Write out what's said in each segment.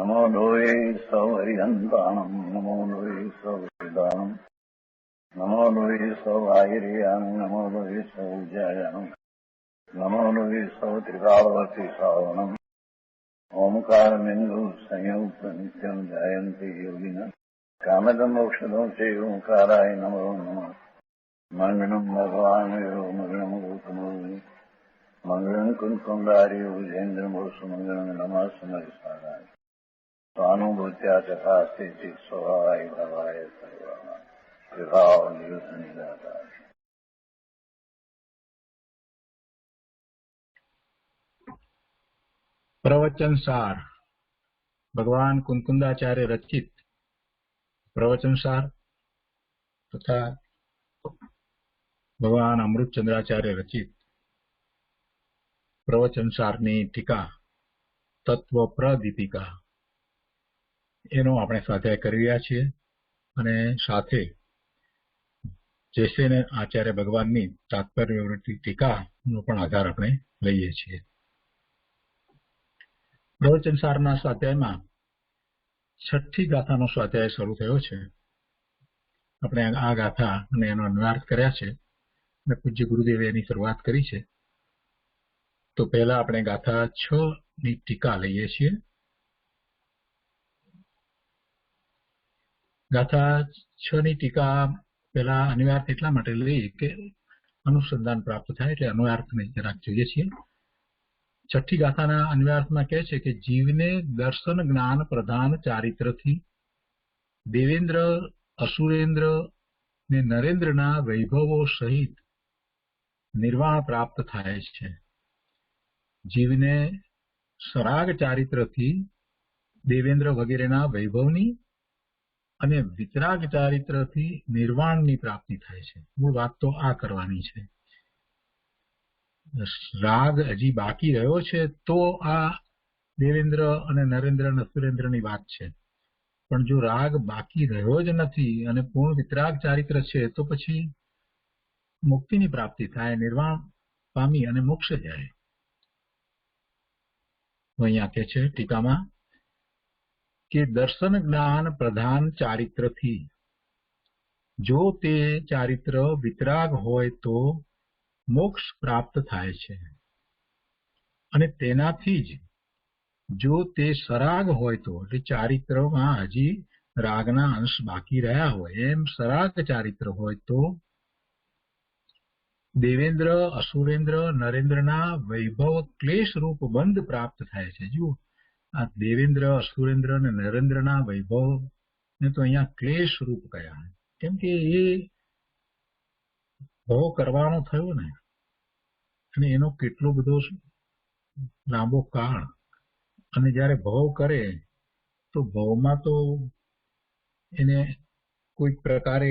नमो लोये सौहरिहन्ताणम् नमो लोये सौहृदानम् नमो लोये सौभागिर्यानम् नमो लोये सौज्यायानम् नमो लोये सौत्रिकालवर्ति सावनम् ओंकारमिन्दु संयुक्त नित्यम् ध्यायन्ति योगिनः कामदम् मोक्षदम् चैव ओंकाराय नमो नमः मङ्गलम् भगवान् यो मङ्गलम् गौतमो मङ्गलम् कुन्कुण्डार्यो विजेन्द्रमोसुमङ्गलम् नमः समरिसाराय स्वानुभूत्या चकास्ते स्वभावाय भवाय सर्वाः कृपावलियुतनिदाता। प्रवचन सार भगवान कुंकुंदाचार्य रचित प्रवचन सार तथा भगवान अमृतचंद्राचार्य रचित प्रवचन सारनी टीका तत्व प्रदीपिका एनो આપણે સ્વાધ્યાય કરી રહ્યા છીએ અને સાથે જેસેને આચાર્ય ભગવાનની તાત્પર્યવૃત્તિ ટીકાનો પણ આધાર આપણે લઈએ છીએ। प्रवचन सारना स्वाध्यायમાં છઠ્ઠી ગાથાનો સ્વાધ્યાય શરૂ થયો છે। આપણે આ ગાથા અને એનો અન્વયાર્થ કર્યા છે અને પૂજ્ય ગુરુદેવે એની શરૂઆત કરી છે। તો પહેલા આપણે ગાથા 6 ની ટીકા લઈએ છીએ। ગાથા 6 ની ટીકા પહેલા અન્વયાર્થ એટલા માટે લઈએ કે અનુસંધાન પ્રાપ્ત થાય એટલે અન્વયાર્થને જરાક જોઈએ છીએ। छठी गाथाना अन्वयार्थमां कहे छे कि जीवने दर्शन ज्ञान प्रधान चारित्रथी देवेन्द्र असुरेन्द्र ने नरेन्द्रना वैभवो सहित निर्वाण प्राप्त थाय छे। जीवने सराग चारित्रथी देवेन्द्र वगैरेना वैभवनी अने वितराग चारित्रथी निर्वाणनी प्राप्ति थाय छे। मूळ वात तो आ करवानी छे। राग हजी बाकी रह्यो छे तो आ देवेन्द्र अने नरेन्द्र अने सुरेन्द्रनी वात छे, पण जो राग बाकी रह्यो ज नथी अने पूर्ण वितराग चारित्र छे तो पछी मुक्तिनी प्राप्ति थाय, निर्वाण पामी अने मोक्ष जाय। अहींया कहे छे टीकामां के दर्शन ज्ञान प्रधान चारित्रथी जो ते चारित्र वितराग होय तो मोक्ष प्राप्त थाय छे अने तेनाथी ज जो ते सराग होय तो એટલે ચારિત્રમાં હજી રાગના અંશ બાકી રહ્યા હોય એમ સરાગ ચારિત્ર હોય તો દેવેન્દ્ર અસુરેન્દ્ર નરેન્દ્રના વૈભવ ક્લેશ રૂપ બંધ પ્રાપ્ત થાય છે। જો આ દેવેન્દ્ર અસુરેન્દ્ર અને નરેન્દ્રના વૈભવ ને તો અહીંયા ક્લેશ રૂપ કયા કેમ કે એ ભવ કરવાનો થયો ને અને એનો કેટલો બધો લાંબો કાળ અને જ્યારે ભવ કરે તો ભવમાં તો એને કોઈક પ્રકારે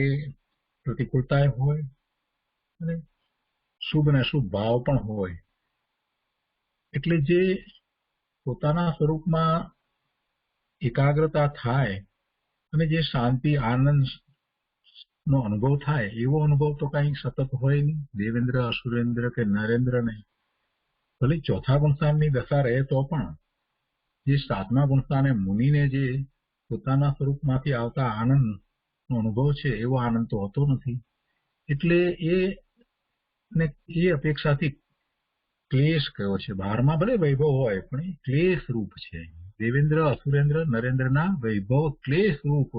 પ્રતિકૂળતા હોય અને શુભ અને અશુભ ભાવ પણ હોય એટલે જે પોતાના સ્વરૂપમાં એકાગ્રતા થાય અને જે શાંતિ આનંદ નો अनुभव थाय एवो अनुभव तो कई सतत होय नहीं। देवेन्द्र असुरेन्द्र के नरेन्द्र ने भले चौथा गुणस्थान की दशा रहे तो पण जे सातमा गुणस्थान मुनि ने जे पोताना स्वरूपमांथी आवता आनंद नो अनुभव छे एवो आनंद तो होतो नथी एटले ए अपेक्षाथी क्लेश कयो छे। बारमां भले वैभव होय पण ए क्लेश रूप छे। देवेन्द्र असुरेन्द्र नरेन्द्रना वैभव क्लेश रूप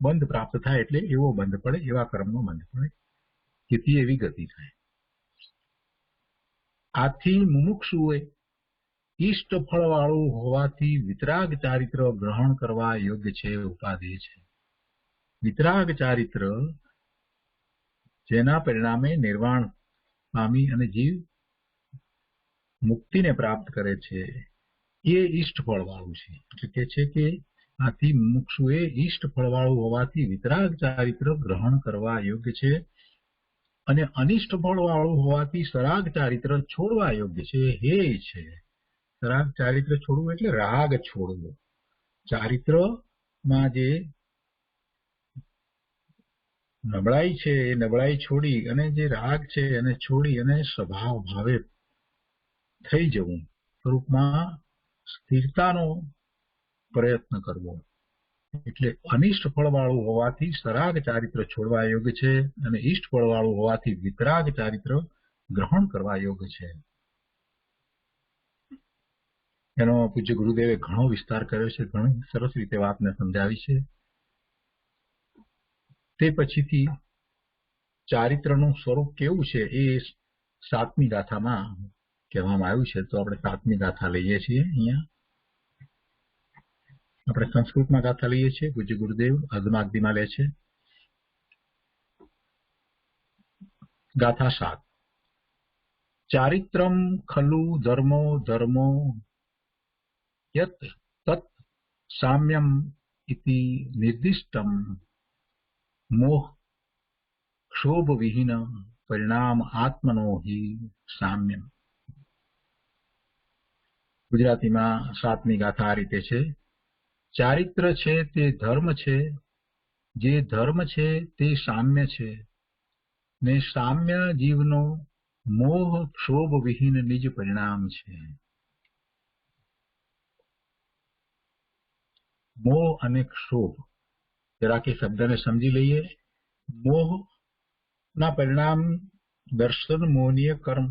बंध प्राप्त थाय एटले एवो बंध पड़े एवा कर्मनो बंध पड़े जेथी एवी गति थाय। आथी मुमुक्षुए इष्ट फळवाळुं होवाथी वितराग चारित्र ग्रहण करवा योग्य छे उपादेय छे। वितराग चारित्र जेना परिणामे निर्वाण पामी अने जीव मुक्तिने प्राप्त करे छे ए इष्ट फळवाळुं छे। એટલે કે છે કે आथी मुमुक्षुए इष्ट फळवाळुं होवाथी वितराग चारित्र ग्रहण करवा योग्य छे अने अनिष्ट फळवाळुं होवाथी सराग चारित्र छोड़वा योग्य छे। हे छे सराग चारित्र छोड़वुं एटले राग छोड़वो। चारित्रमां जे नबळाई छे ए नबळाई छोड़ी अने जे राग छे एने छोड़ी अने स्वभाव भावे थई जवुं, स्वरूपमां स्थिरतानो પ્રયત્ન કરવો. એટલે અનિષ્ટ ફળવાળું હોવાથી સરાગ ચારિત્ર છોડવા યોગ્ય છે અને ઇષ્ટ ફળવાળું હોવાથી વિતરાગ ચારિત્ર ગ્રહણ કરવા યોગ્ય છે. એનો પૂજ્ય ગુરુદેવે ઘણો વિસ્તાર કર્યો છે, ઘણી સરસ રીતે વાતને સમજાવી છે. તે પછીથી ચારિત્રનું સ્વરૂપ કેવું છે એ 7મી ગાથામાં કહેવામાં આવ્યું છે. તો આપણે 7મી ગાથા લઈએ છીએ. અહીંયા આપણે સંસ્કૃતમાં ગાથા લઈએ છીએ. પૂજ્ય ગુરુદેવ અર્ધમાગધીમાં લે છે. ગાથા 7. ચારિત્રમ ખલુ ધર્મો ધર્મો યત તત સામ્યમ ઇતિ નિર્દિષ્ટમ મોહ ક્ષોભ વિહીન પરિણામ આત્મનો હિ સામ્યમ. ગુજરાતીમાં 7મી ગાથા આ રીતે છે. ચારિત્ર છે તે ધર્મ છે, જે ધર્મ છે તે સામ્ય છે, ને સામ્ય જીવનો મોહ ક્ષોભ વિહીન નિજ પરિણામ છે. મોહ અને ક્ષોભ જરાક એ શબ્દને સમજી લઈએ. મોહ ના પરિણામ દર્શન મોહનીય કર્મ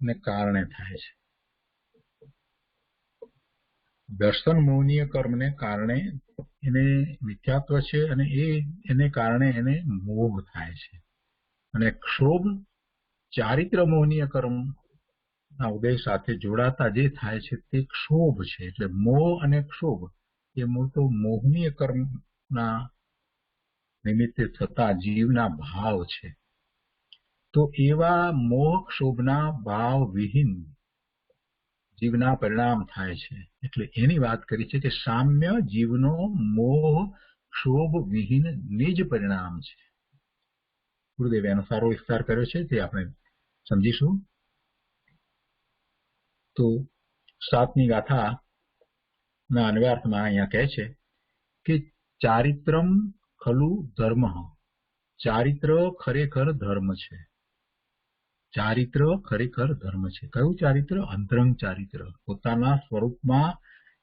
ને કારણે થાય છે. દર્શન મોહનીય કર્મને કારણે એને મિથ્યાત્વ છે અને એને કારણે એને મોહ થાય છે. અને ક્ષોભ ચારિત્ર મોહનીય કર્મ ના ઉદય સાથે જોડાતા જે થાય છે તે ક્ષોભ છે. એટલે મોહ અને ક્ષોભ એ મૂળ તો મોહનીય કર્મના નિમિત્તે થતા જીવના ભાવ છે. તો એવા મોહ ક્ષોભના ભાવ વિહીન જીવના પરિણામ થાય છે. એટલે એની વાત કરી છે કે સામ્ય જીવનો મોહ ક્ષોભ વિહીન નિજ પરિણામ છે. ગુરુદેવે એનો સારો વિસ્તાર કર્યો છે, તે આપણે સમજીશું. તો 7મી ગાથા ના અન્વયાર્થમાં અહીંયા કહે છે કે ચારિત્રમ ખલુ ધર્મ. ચારિત્ર ખરેખર ધર્મ છે. ચારિત્ર ખરેખર ધર્મ છે. કયું ચારિત્ર? અંતરંગ ચારિત્ર. પોતાના સ્વરૂપમાં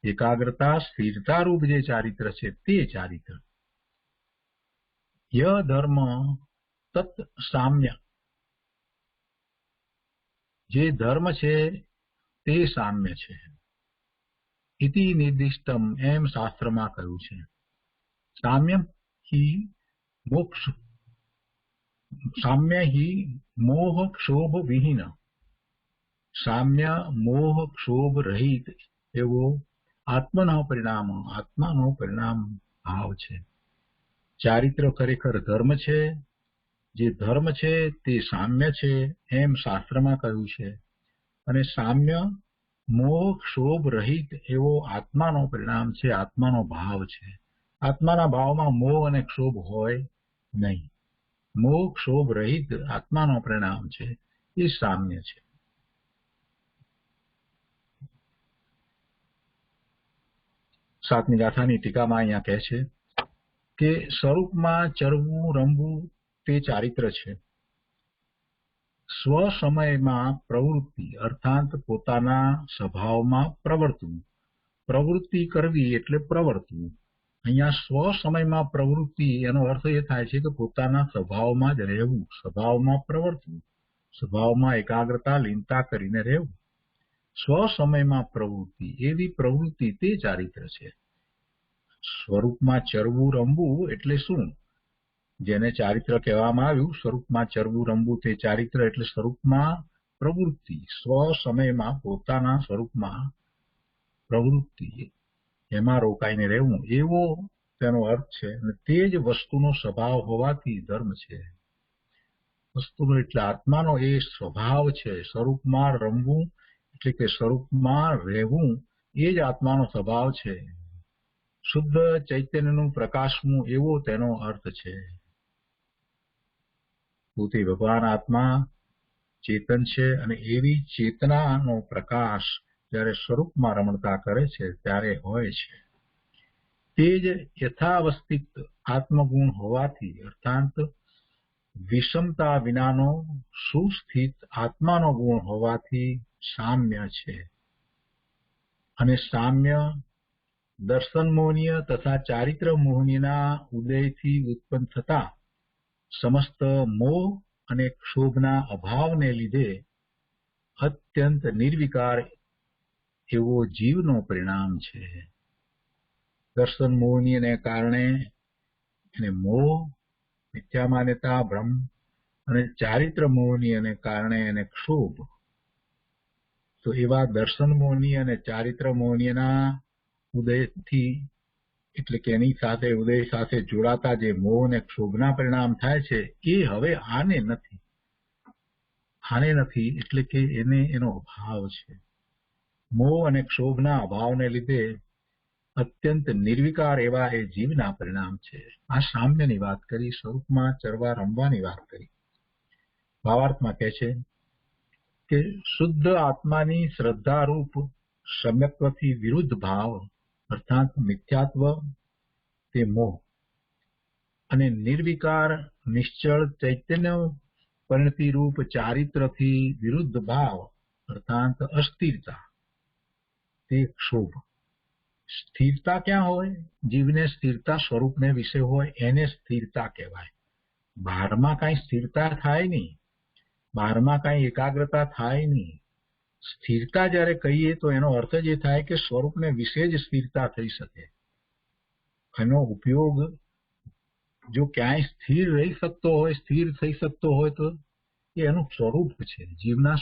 એકાગ્રતા સ્થિરતા રૂપ જે ચારિત્ર છે તે ચારિત્ર. ય ધર્મ તત સામ્ય. જે ધર્મ છે તે સામ્ય છે. ઇતિ નિર્દિષ્ટમ એમ શાસ્ત્રમાં કહ્યું છે. સામ્ય હિ મોક્ષ સામ્ય હિ મોહ ક્ષોભ વિહીન. સામ્ય મોહ ક્ષોભ રહિત એવો આત્માનો પરિણામ ભાવ છે. ચારિત્ર ખરેખર ધર્મ છે. જે ધર્મ છે તે સામ્ય છે એમ શાસ્ત્રમાં કહ્યું છે. અને સામ્ય મોહ ક્ષોભ રહિત એવો આત્માનો પરિણામ છે, આત્માનો ભાવ છે. આત્માના ભાવમાં મોહ અને ક્ષોભ હોય નહીં. મોહ ક્ષોભ રહિત આત્માનો પરિણામ છે એ સામ્ય છે. સાતમી ગાથાની ટીકામાં અહીંયા કહે છે કે સ્વરૂપમાં ચરવું રમવું તે ચારિત્ર છે. સ્વ સમયમાં પ્રવૃત્તિ અર્થાત પોતાના સ્વભાવમાં પ્રવર્તવું. પ્રવૃત્તિ કરવી એટલે પ્રવર્તવું. અહીંયા સ્વ સમયમાં પ્રવૃત્તિ એનો અર્થ એ થાય છે કે પોતાના સ્વભાવમાં જ રહેવું, સ્વભાવમાં પ્રવર્તવું, સ્વભાવમાં એકાગ્રતા લીનતા કરીને રહેવું. સ્વ સમયમાં પ્રવૃત્તિ, એવી પ્રવૃત્તિ તે ચારિત્ર છે. સ્વરૂપમાં ચરવું રમવું એટલે શું? જેને ચારિત્ર કહેવામાં આવ્યું, સ્વરૂપમાં ચરવું રમવું તે ચારિત્ર એટલે સ્વરૂપમાં પ્રવૃત્તિ, સ્વ સમયમાં પોતાના સ્વરૂપમાં પ્રવૃત્તિ, એમાં રોકાઈને રહેવું, એવો તેનો અર્થ છે. અને તે જ વસ્તુનો સ્વભાવ હોવાથી ધર્મ છે. વસ્તુનો એટલે આત્માનો એ સ્વભાવ છે. સ્વરૂપમાં રમવું એટલે કે સ્વરૂપમાં રહેવું એ જ આત્માનો સ્વભાવ છે. શુદ્ધ ચૈતન્યનું પ્રકાશવું એવો તેનો અર્થ છે. પોતે ભગવાન આત્મા ચેતન છે અને એવી ચેતનાનો પ્રકાશ જ્યારે સ્વરૂપમાં રમણતા કરે છે ત્યારે હોય છે. તે જ યથાવસ્થિત આત્મગુણ હોવાથી અર્થાત વિષમતા વિનાનો સુસ્થિત આત્માનો ગુણ હોવાથી સામ્ય છે. અને સામ્ય દર્શન મોહનીય તથા ચારિત્ર મોહનીના ઉદયથી ઉત્પન્ન થતા સમસ્ત મોહ અને ક્ષોભના અભાવને લીધે અત્યંત નિર્વિકાર એવો જીવનો પરિણામ છે. દર્શન મોહનીયને કારણે એને મોહ, મિથ્યા માન્યતા, ભ્રમ અને ચારિત્ર મોહનીયને કારણે એને ક્ષોભ. તો એવા દર્શન મોહનીય અને ચારિત્ર મોહનીયના ઉદયથી એટલે કે એની સાથે ઉદય સાથે જોડાતા જે મોહ અને ક્ષોભના પરિણામ થાય છે એ હવે આને નથી એટલે કે એને એનો અભાવ છે. મોહ અને ક્ષોભના અભાવને લીધે અત્યંત નિર્વિકાર એવા એ જીવના પરિણામ છે. આ સામ્યની વાત કરી, સ્વરૂપમાં ચરવા રમવાની વાત કરી. ભાવાર્થમાં કહે છે કે શુદ્ધ આત્માની શ્રદ્ધારૂપ સમ્યક્ત્વથી વિરુદ્ધ ભાવ અર્થાત મિથ્યાત્વ તે મોહ અને નિર્વિકાર નિશ્ચળ ચૈતન્ય પરિણતિરૂપ ચારિત્રથી વિરુદ્ધ ભાવ અર્થાત અસ્થિરતા તે ક્ષોભ. સ્થિરતા ક્યાં હોય? જીવને સ્થિરતા સ્વરૂપને વિશે હોય એને સ્થિરતા કહેવાય. બહારમાં કાંઈ સ્થિરતા થાય નહીં, બહારમાં કાંઈ એકાગ્રતા થાય નહીં. સ્થિરતા જ્યારે કહીએ તો એનો અર્થ જ એ થાય કે સ્વરૂપને વિશે જ સ્થિરતા થઈ શકે. એનો ઉપયોગ જો ક્યાંય સ્થિર રહી શકતો હોય, સ્થિર થઈ શકતો હોય તો એ એનું સ્વરૂપ છે. જીવના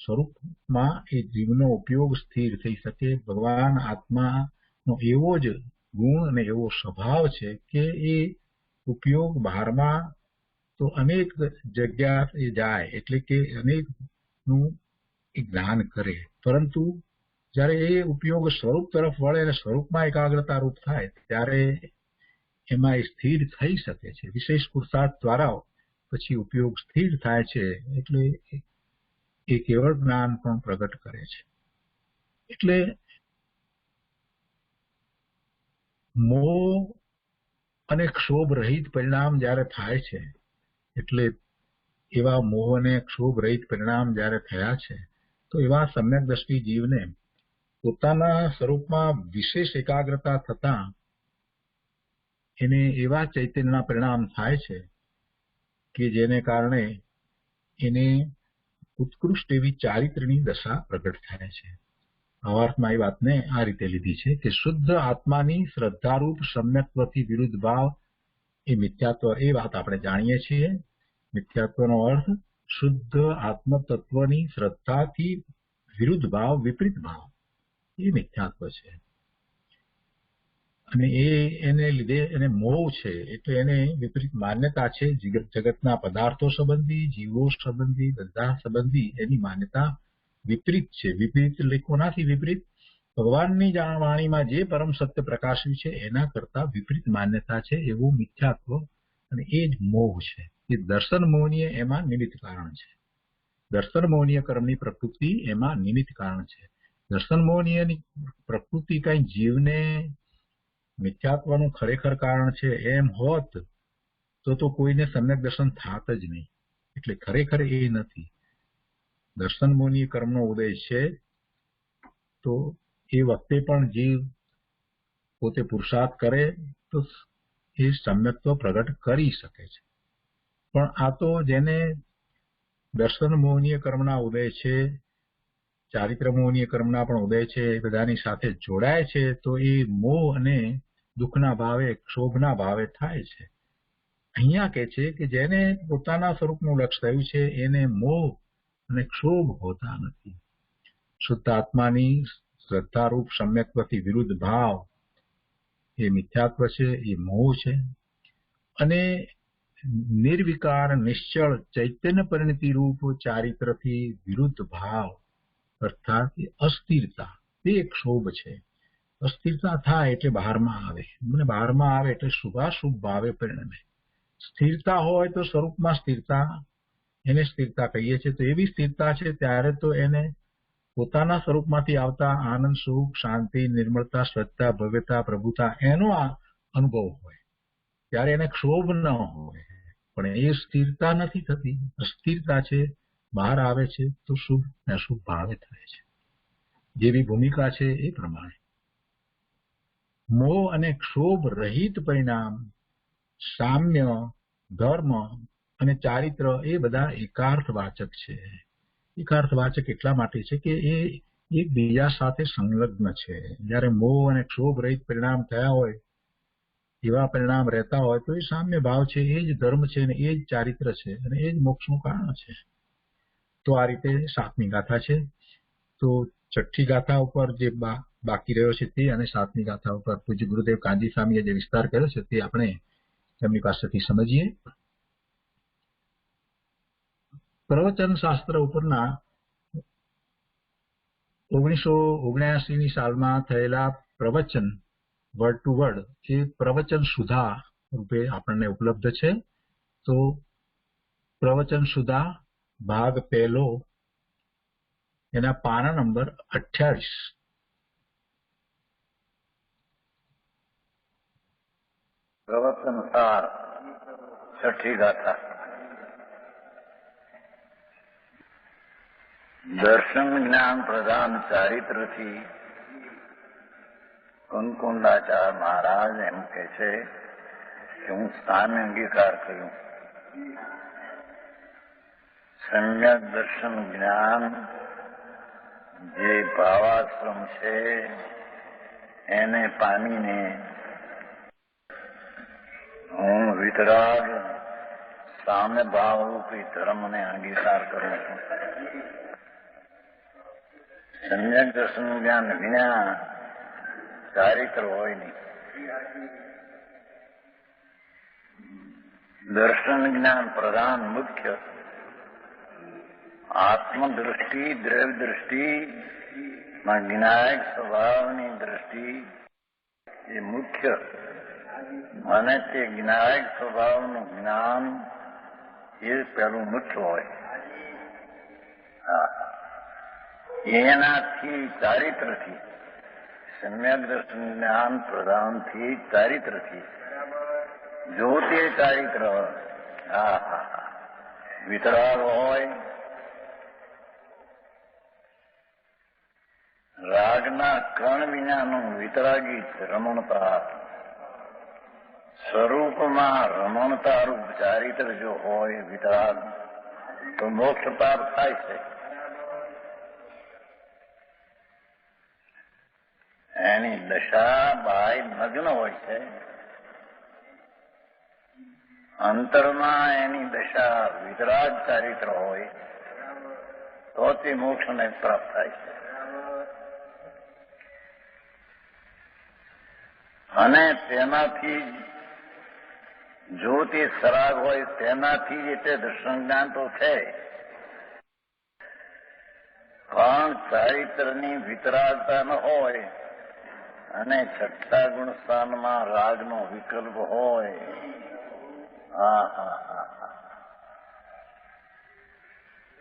સ્વરૂપમાં એ જીવનો ઉપયોગ સ્થિર થઈ શકે. ભગવાન આત્માનો એવો જ ગુણ અને એવો સ્વભાવ છે કે એ ઉપયોગ બહારમાં તો અનેક જગ્યાએ જાય એટલે કે અનેકનું જ્ઞાન કરે, પરંતુ જ્યારે એ ઉપયોગ સ્વરૂપ તરફ વળે અને સ્વરૂપમાં એકાગ્રતા રૂપ થાય ત્યારે એમાં એ સ્થિર થઈ શકે છે. વિશેષ પુરુષાર્થ દ્વારા પછી ઉપયોગ સ્થિર થાય છે એટલે એ કેવળ જ્ઞાન પણ પ્રગટ કરે છે. એટલે મોહ અને ક્ષોભ રહિત પરિણામ જ્યારે થાય છે, એટલે એવા મોહ અને ક્ષોભ રહિત પરિણામ જ્યારે થયા છે તો એવા સમ્યક દ્રષ્ટિ જીવને પોતાના સ્વરૂપમાં વિશેષ એકાગ્રતા થતા એને એવા ચૈતન્યના પરિણામ થાય છે કે જેને કારણે એને ઉત્કૃષ્ટ એવી ચારિત્રની દશા પ્રગટ થાય છે. ભાવાર્થમાં એ વાતને આ રીતે લીધી છે કે શુદ્ધ આત્માની શ્રદ્ધારૂપ સમ્યક્ત્વથી વિરુદ્ધ ભાવ એ મિથ્યાત્વ. એ વાત આપણે જાણીએ છીએ. મિથ્યાત્વનો અર્થ શુદ્ધ આત્મતત્વની શ્રદ્ધાથી વિરુદ્ધ ભાવ, વિપરીત ભાવ, એ મિથ્યાત્વ છે. અને એને લીધે એને મોહ છે એટલે એને વિપરીત માન્યતા છે. જગતના પદાર્થો સંબંધી, જીવો સંબંધી, બધા સંબંધી એની માન્યતા વિપરીત છે. વિપરીત એટલે કોનાથી વિપરીત? ભગવાનની વાણીમાં જે પરમ સત્ય પ્રકાશ્યું છે એના કરતા વિપરીત માન્યતા છે એવું મિથ્યાત્વ, અને એ જ મોહ છે. એ દર્શન મોહનીય એમાં નિમિત્ત કારણ છે. દર્શન મોહનીય કર્મની પ્રકૃતિ એમાં નિમિત્ત કારણ છે. દર્શન મોહનીયની પ્રકૃતિ કઈ જીવને મિથ્યાત્વનું ખરેખર કારણ છે એમ હોત તો કોઈને સમ્યક દર્શન થાત જ નહીં. એટલે ખરેખર એ નથી. દર્શન મોહનીય કર્મનો ઉદય છે તો એ વખતે પણ જીવ પોતે પુરુષાર્થ કરે તો એ સમ્યક્ત્વ પ્રગટ કરી શકે છે. પણ આ તો જેને દર્શન મોહનીય કર્મના ઉદય છે, ચારિત્ર મોહનીય કર્મના પણ ઉદય છે, એ બધાની સાથે જોડાય છે તો એ મોહ અને દુઃખના ભાવે, ક્ષોભના ભાવે થાય છે. અહીંયા કહે છે કે જેને પોતાના સ્વરૂપનું લક્ષ્ય થયું છે એને મોહ અને ક્ષોભ હોતા નથી. શુદ્ધ આત્માની શ્રદ્ધારૂપ સમ્યક્ત્વથી વિરુદ્ધ ભાવ એ મિથ્યાત્વ છે, એ મોહ છે. અને નિર્વિકાર નિશ્ચળ ચૈતન્ય પરિણતિ રૂપ ચારિત્રથી વિરુદ્ધ ભાવ અર્થાત અસ્થિરતા તે ક્ષોભ છે. અસ્થિરતા થાય એટલે બહારમાં આવે, અને બહારમાં આવે એટલે શુભાશુભ ભાવે પરિણમે. સ્થિરતા હોય તો સ્વરૂપમાં સ્થિરતા, એને સ્થિરતા કહીએ છીએ. તો એવી સ્થિરતા છે ત્યારે તો એને પોતાના સ્વરૂપમાંથી આવતા આનંદ, સુખ, શાંતિ, નિર્મળતા, સ્વચ્છતા, ભવ્યતા, પ્રભુતા એનો અનુભવ હોય ત્યારે એને ક્ષોભ ન હોય. પણ એ સ્થિરતા નથી થતી, અસ્થિરતા છે. બહાર આવે છે તો શુભ ને અશુભ ભાવે થાય છે. જેવી ભૂમિકા છે એ પ્રમાણે. મોહ અને ક્ષોભ રહિત પરિણામ, સામ્ય, ધર્મ અને ચારિત્ર એ બધા એકાર્થવાચક છે. એકાર્થવાચક એટલા માટે છે કે એ એકબીજા સાથે સંલગ્ન છે. જ્યારે મોહ અને ક્ષોભ રહિત પરિણામ થયા હોય, એવા પરિણામ રહેતા હોય તો એ સામ્ય ભાવ છે, એ જ ધર્મ છે અને એ જ ચારિત્ર છે અને એ જ મોક્ષનું કારણ છે. તો આ રીતે 7મી ગાથા છે. તો 6ઠ્ઠી ગાથા ઉપર જે બાકી રહ્યો છે તે અને 7મી ગાથા ઉપર પૂજ્ય ગુરુદેવ કાંજી સ્વામીએ જે વિસ્તાર કર્યો છે તે આપણે તેમની પાસેથી સમજીએ. પ્રવચન શાસ્ત્ર ઉપરના 1979ની સાલમાં થયેલા પ્રવચન વર્ડ ટુ વર્ડ એ પ્રવચન સુધા રૂપે આપણને ઉપલબ્ધ છે. તો પ્રવચન સુધા ભાગ 1 એના પાના નંબર 28. પ્રવચન સાર 6ઠ્ઠી ગાથા. દર્શન જ્ઞાન પ્રધાન ચારિત્રથી કુંકુંડાચાર્ય મહારાજ એમ કે છે કે હું સ્થાને અંગીકાર કર્યું. સમ્યક દર્શન જ્ઞાન જે ભાવાશ્રમ છે એને પામીને હું વિતરાગ સામ્ય ભાવરૂપી ધર્મને અંગીકાર કરું છું. સમ્યક દર્શન જ્ઞાન વિના ચારિત્ર હોય નહીં. દર્શન જ્ઞાન પ્રધાન મુખ્ય, આત્મદૃષ્ટિ દ્રવ્ય દૃષ્ટિ જ્ઞાયક સ્વભાવની દૃષ્ટિ એ મુખ્ય અને તે જ્ઞાયક સ્વભાવનું જ્ઞાન એ પહેલું મુખ્ય હોય. એનાથી ચારિત્રથી સમ્યક દર્શન જ્ઞાન પ્રધાનથી ચારિત્રથી જો તે ચારિત્ર વિતરાગ હોય, રાગના કણ વિનાનું વિતરાગી રમણતા, સ્વરૂપમાં રમણતા રૂપ ચારિત્ર જો હોય વિતરાગ તો મોક્ષ પ્રાપ્ત થાય છે. એની દશા બાય મગ્ન હોય છે, અંતરમાં એની દશા વિતરાગ ચારિત્ર હોય તો તે મોક્ષને પ્રાપ્ત થાય છે. અને તેનાથી જો તે સરાગ હોય તેનાથી જ તે દર્શન જ્ઞાન તો છે, પણ ચારિત્રની વિતરાગતા ન હોય અને 6ઠ્ઠા ગુણ સ્થાનમાં રાગનો વિકલ્પ હોય,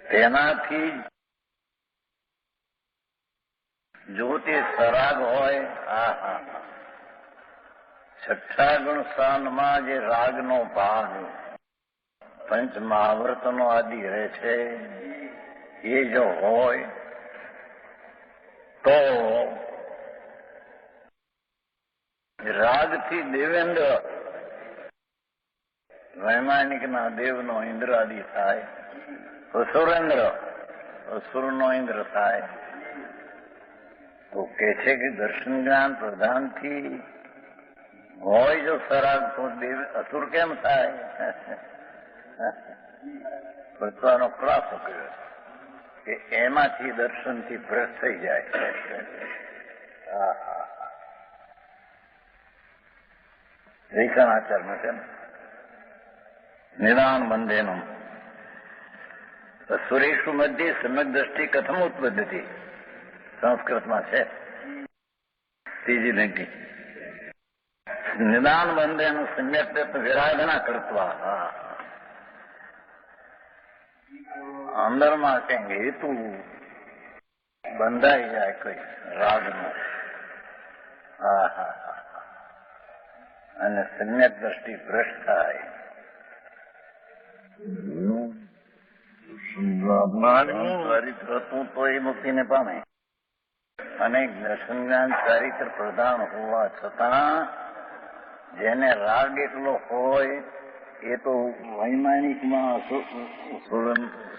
તેનાથી જો તે સરાગ હોય, 6ઠ્ઠા ગુણ સ્થાનમાં જે રાગનો ભાગ પંચ મહાવ્રતનો આદિ રહે છે એ જો હોય તો રાગથી દેવેન્દ્ર વૈમાનિકના દેવનો ઇન્દ્ર આદિ થાય, અસુરેન્દ્ર અસુરનો ઇન્દ્ર થાય. તો કે છે કે દર્શન જ્ઞાન પ્રધાનથી હોય જો સરાગ તો દેવ અસુર કેમ થાય? ભગવાનનો ખુલાસો કર્યો કે એમાંથી દર્શનથી ભ્રષ્ટ થઈ જાય. વૈખાનાચારમાં છે નિદાન બંધેનું સુરેશુ મધ્ય સમ્યક દ્રષ્ટિ કથમ ઉત્પદ્ધતિ સંસ્કૃતમાં છે. ત્રીજી લીટી નિદાન બંધેનું સમ્યક વિરાધના કરતા અંદરમાં કંઈક હેતુ બંધાઈ જાય કઈ રાગનો અને સમ્યક દ્રષ્ટિ ભ્રષ્ટ થાય. ચરિત્ર હતું તો એ મુક્તિને પામે. અનેક દર્શન જ્ઞાન ચારિત્ર પ્રધાન હોવા છતાં જેને રાગ એટલો હોય એ તો વૈમાનિકમાં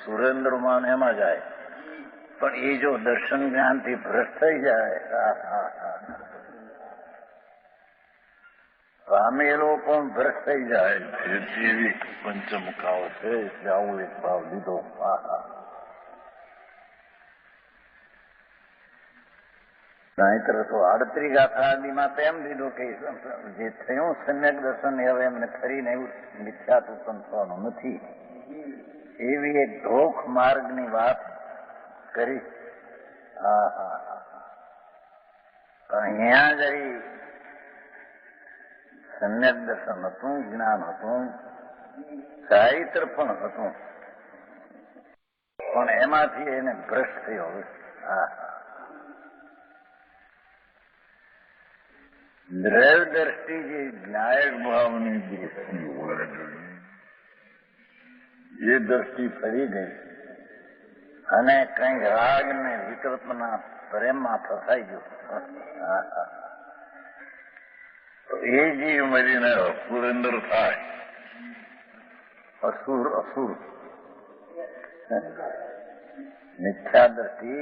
સુરેન્દ્રમાં એમાં જાય, પણ એ જો દર્શન જ્ઞાનથી ભ્રષ્ટ થઈ જાય, પામેલો પણ ભ્રષ્ટ થઈ જાય. એવી પંચમુખાઓ છે, એટલે આવું એક ભાવ લીધો. નહીતર તો 38 ગાથા આદિમાં તો એમ લીધું કે જે થયું સમ્યક દર્શન હવે એમને ફરીને એવું મિથ્યાત્વ ઉત્પન્ન થવાનું નથી, એવી એક ઢોખ માર્ગની વાત કરી. અહીંયા જરી સમ્યક દર્શન હતું, જ્ઞાન હતું, ચારિત્ર પણ હતું, પણ એમાંથી એને ભ્રષ્ટ થયો. દ્રવ દ્રષ્ટિ જે નાયક ભાવની દ્રષ્ટિ હોય એ દ્રષ્ટિ ફરી ગઈ અને કંઈક રાગ ને વિકલ્પના પ્રેમમાં ફસાઈ ગયો. એ જીવ મરીને અસુરેન્દ્ર થાય. અસુર મિથ્યા દ્રષ્ટિ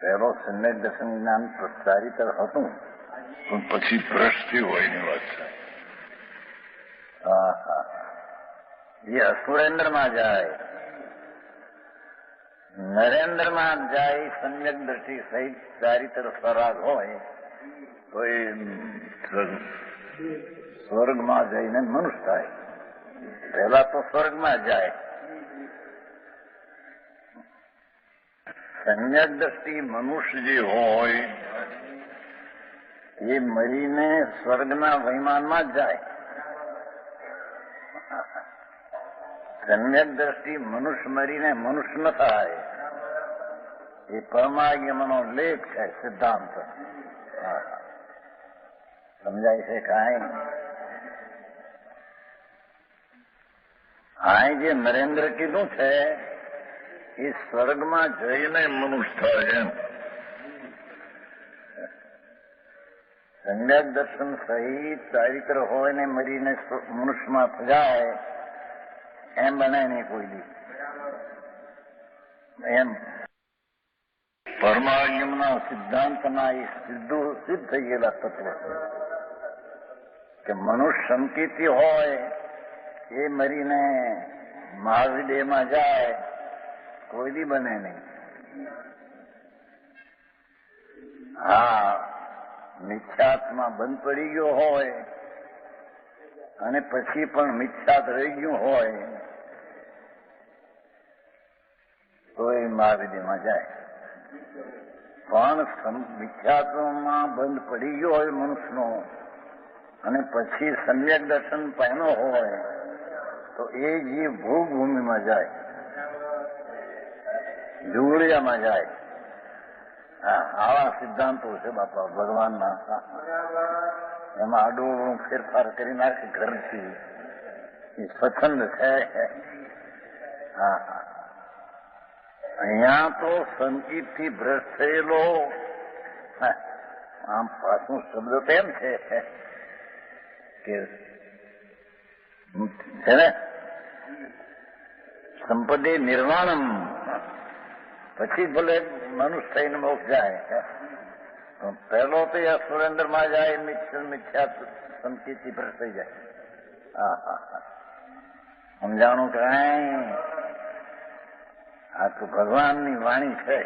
પહેલો સમ્યક દર્શન જ્ઞાન ચારિત્ર હતું, પણ પછી ભ્રષ્ટ હોય એની વાત છે. એ અસુરેન્દ્રમાં જાય, નરેન્દ્રમાં જાય. સમ્યક દ્રષ્ટિ સહિત ચારિત્ર સરાગ હોય તો એ સ્વર્ગમાં જઈને મનુષ્ય થાય. પહેલા તો સ્વર્ગમાં જાય. સમ્યક દ્રષ્ટિ મનુષ્ય જે હોય એ મરીને સ્વર્ગના વૈમાનમાં જ જાય. સમ્યક દ્રષ્ટિ મનુષ્ય મરીને મનુષ્ય ન થાય. એ પરમાગમનો લેખ છે, સિદ્ધાંત. સમજાય છે કાંઈ? આ જે નરેન્દ્ર કીધું છે એ સ્વર્ગમાં જઈને મનુષ્ય થાય. એમ સમ્યક દર્શન સહિત ચારિત્ર હોય ને મરીને મનુષ્યમાં જાય એમ બને નહીં કોઈ દી. એમ પરમાગમના સિદ્ધાંતના એ સિદ્ધ થઈ ગયેલા તત્વ કે મનુષ્ય સંકેતી હોય એ મરીને મહાવિદેહમાં જાય કોઈ દી બને નહીં. મિથ્યાત્મા બંધ પડી ગયો હોય અને પછી પણ મિથ્યાત રહી ગયું હોય તો એ મહાવિદેહમાં જાય. પણ મિથ્યાત્વમાં બંધ પડી ગયો હોય મનુષ્યનો અને પછી સમ્યક દર્શન પામ્યો હોય તો એ જીવ ભોગભૂમિમાં જાય, જુગડિયામાં જાય. આવા સિદ્ધાંતો છે બાપા ભગવાનના. એમાં આડું ફેરફાર કરી નાખે ઘરથી. એ સ્વચ્છંદ છે. અહીંયા તો સંકિતથી ભ્રષ્ટ થયેલો, આમ પાછું શબ્દ તો એમ છે કે છે ને સંપદે નિર્વાણમ, પછી ભલે મનુષ્ય થઈને મોક્ષ જાય. પહેલો તો એ સુરેન્દ્રમાં જાય, મિથ્યા સંકેતથી ભ્રષ્ટ થઈ જાય. સમજાણું કાંઈ? આ તો ભગવાનની વાણી છે.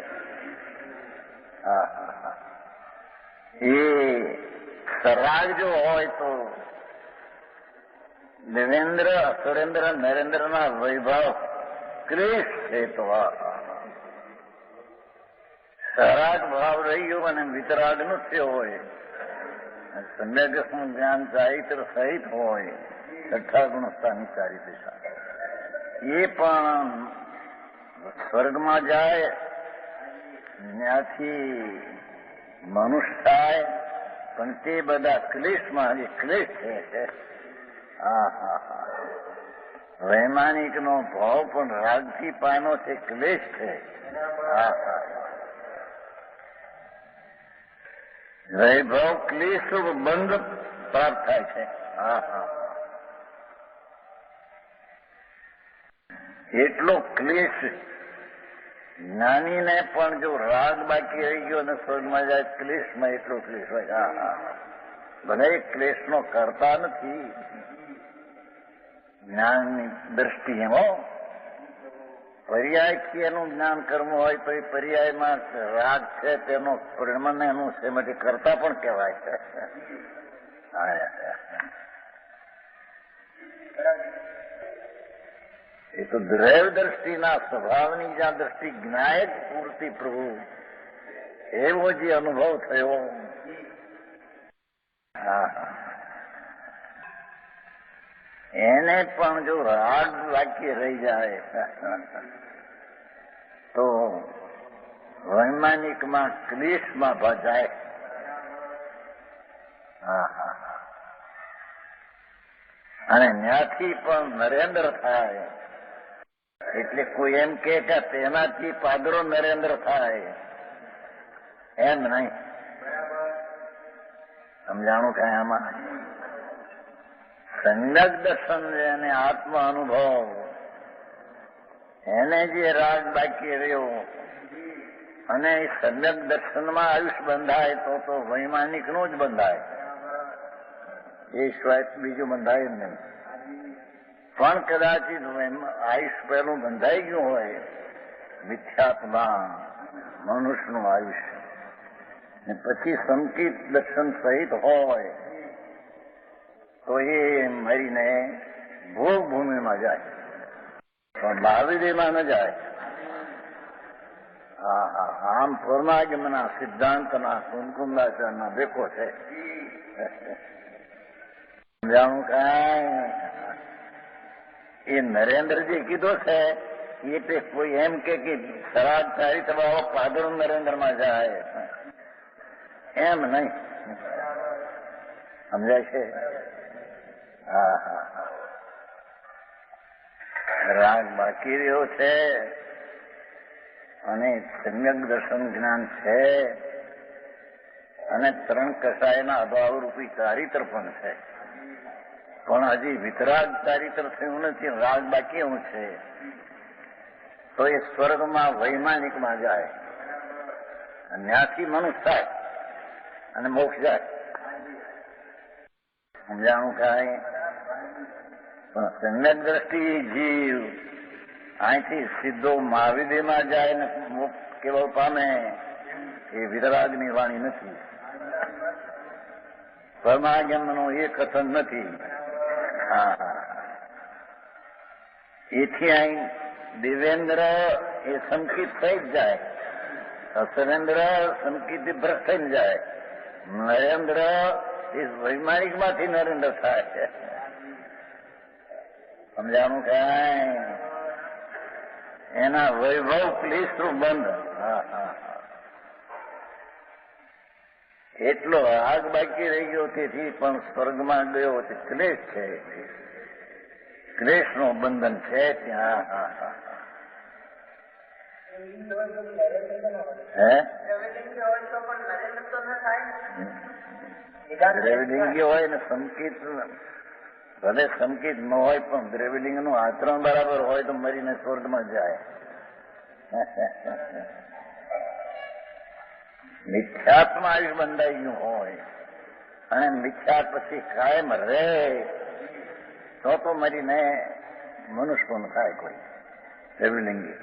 એ સરાગ જો હોય તો દેવેન્દ્ર, અસુરેન્દ્ર, નરેન્દ્રના વૈભવ ક્લેશ છે. તો સરાગ ભાવ રહી ગયો અને વિતરાગ ન થયો હોય, સમ્યક જ્ઞાન ચારિત્ર સહિત હોય, છઠ્ઠા ગુણસ્થાની ચારિત્ર એ પણ સ્વર્ગમાં જાય, ત્યાંથી મનુષ્ય થાય. પણ તે બધા ક્લેશમાં, જે ક્લેશ છે. વૈમાનિકનો ભાવ પણ રાગથી પાનો છે, ક્લેશ છે. વૈભવ ક્લેશ બંધ પ્રાપ્ત થાય છે. હા હા, એટલો ક્લેશ જ્ઞાનીને પણ જો રાગ બાકી રહી ગયો અને સ્વર્ગમાં જાય ક્લેશમાં એટલો ક્લેશ હોય. હા હા, ભલે ક્લેશનો કરતા નથી જ્ઞાનની દ્રષ્ટિએમાં, પર્યાયથી એનું જ્ઞાન કર્મ હોય તો એ પર્યાયમાં રાગ છે તેનો પરિણામ એનું છે માટે કરતા પણ કહેવાય છે. એ તો દ્રૈવ દ્રષ્ટિના સ્વભાવની જ્યાં દ્રષ્ટિ જ્ઞાય જ પૂરતી પ્રભુ એવો જે અનુભવ થયો. હા હા, એને પણ જો રાગ વાક્ય રહી જાય તો વૈમાનિકમાં ક્લેશમાં ભજાય. હા હા, અને ત્યાંથી પણ નરેન્દ્ર થાય. એટલે કોઈ એમ કે તેનાથી પાદરો નરેન્દ્ર થાય એમ નહીં. સમજાણું કાંઈ આમાં? સમ્યક દર્શન અને આત્મ અનુભવ એને જે રાગ બાકી રહ્યો અને એ સમ્યક દર્શનમાં આયુષ બંધાય તો વૈમાનિકનું જ બંધાય, એ સિવાય બીજું બંધાય જ નહીં. પણ કદાચિત આયુષ પહેલું બંધાઈ ગયું હોય મિથ્યાત્મા મનુષ્યનું આયુષ્ય, ને પછી સંકિત દર્શન સહિત હોય તો એ મરીને ભોગ ભૂમિમાં જાય, પણ મહાવીરમાં ન જાય. હા હા, આમ પૂર્ણાગમના સિદ્ધાંતના કુમકુંદાચારના દેખો છે. સમજાણું કાંઈ? એ નરેન્દ્રજી કીધો છે એટલે કોઈ એમ કે શરાબ ચારિત્ર વાળો પાદર નરેન્દ્રમાં જાય એમ નહીં. સમજાય છે? હા હા હા, રાગ બાકી રહ્યો છે અને સમ્યક દર્શન જ્ઞાન છે અને ત્રણ કસાયના અભાવ રૂપી ચારિત્ર પણ છે, પણ હજી વિતરાગ ચારિત્ર થયું નથી, રાગ બાકી એવું છે. તો એ સ્વર્ગમાં વૈમાનિકમાં જાય, ત્યાંથી મનુષ્ય થાય અને મોક્ષ જાય. સમજાણું કાંઈ? પણ સમ્યક દ્રષ્ટિ જીવ અહીંથી સીધો મહાવિદ્યમાં જાય ને મોક્ષ કેવળ પામે એ વિતરાગની વાણી નથી, પરમાગમનો એ કથન નથી. હા, એથી અહીં દેવેન્દ્ર એ સંકિત થઈ જ જાય, અસરેન્દ્ર સંકિત ભ્રષ્ટ થઈને જાય, નરેન્દ્ર એ વૈમાનિકમાંથી નરેન્દ્ર થાય. સમજાણું કાંઈ? એના વૈભવ ક્લેશરૂપ બંધ. હા હા, એટલો આગ બાકી રહી ગયો તેથી પણ સ્વર્ગમાં ગયો તે ક્લેશ છે, ક્લેશનું બંધન છે ત્યાં. હા હા, દ્રવિલિંગી હોય ને સંકિત, ભલે સંકિત ન હોય પણ દ્રવિલિંગ નું આચરણ બરાબર હોય તો મરીને સ્વર્ગમાં જાય. મિથ્યાત્મા આયુષ બંધાઈ ગયું હોય અને મિથ્યા પછી કાયમ રહે તો મરીને મનુષ્ય પણ થાય કોઈ દ્રવિલિંગી.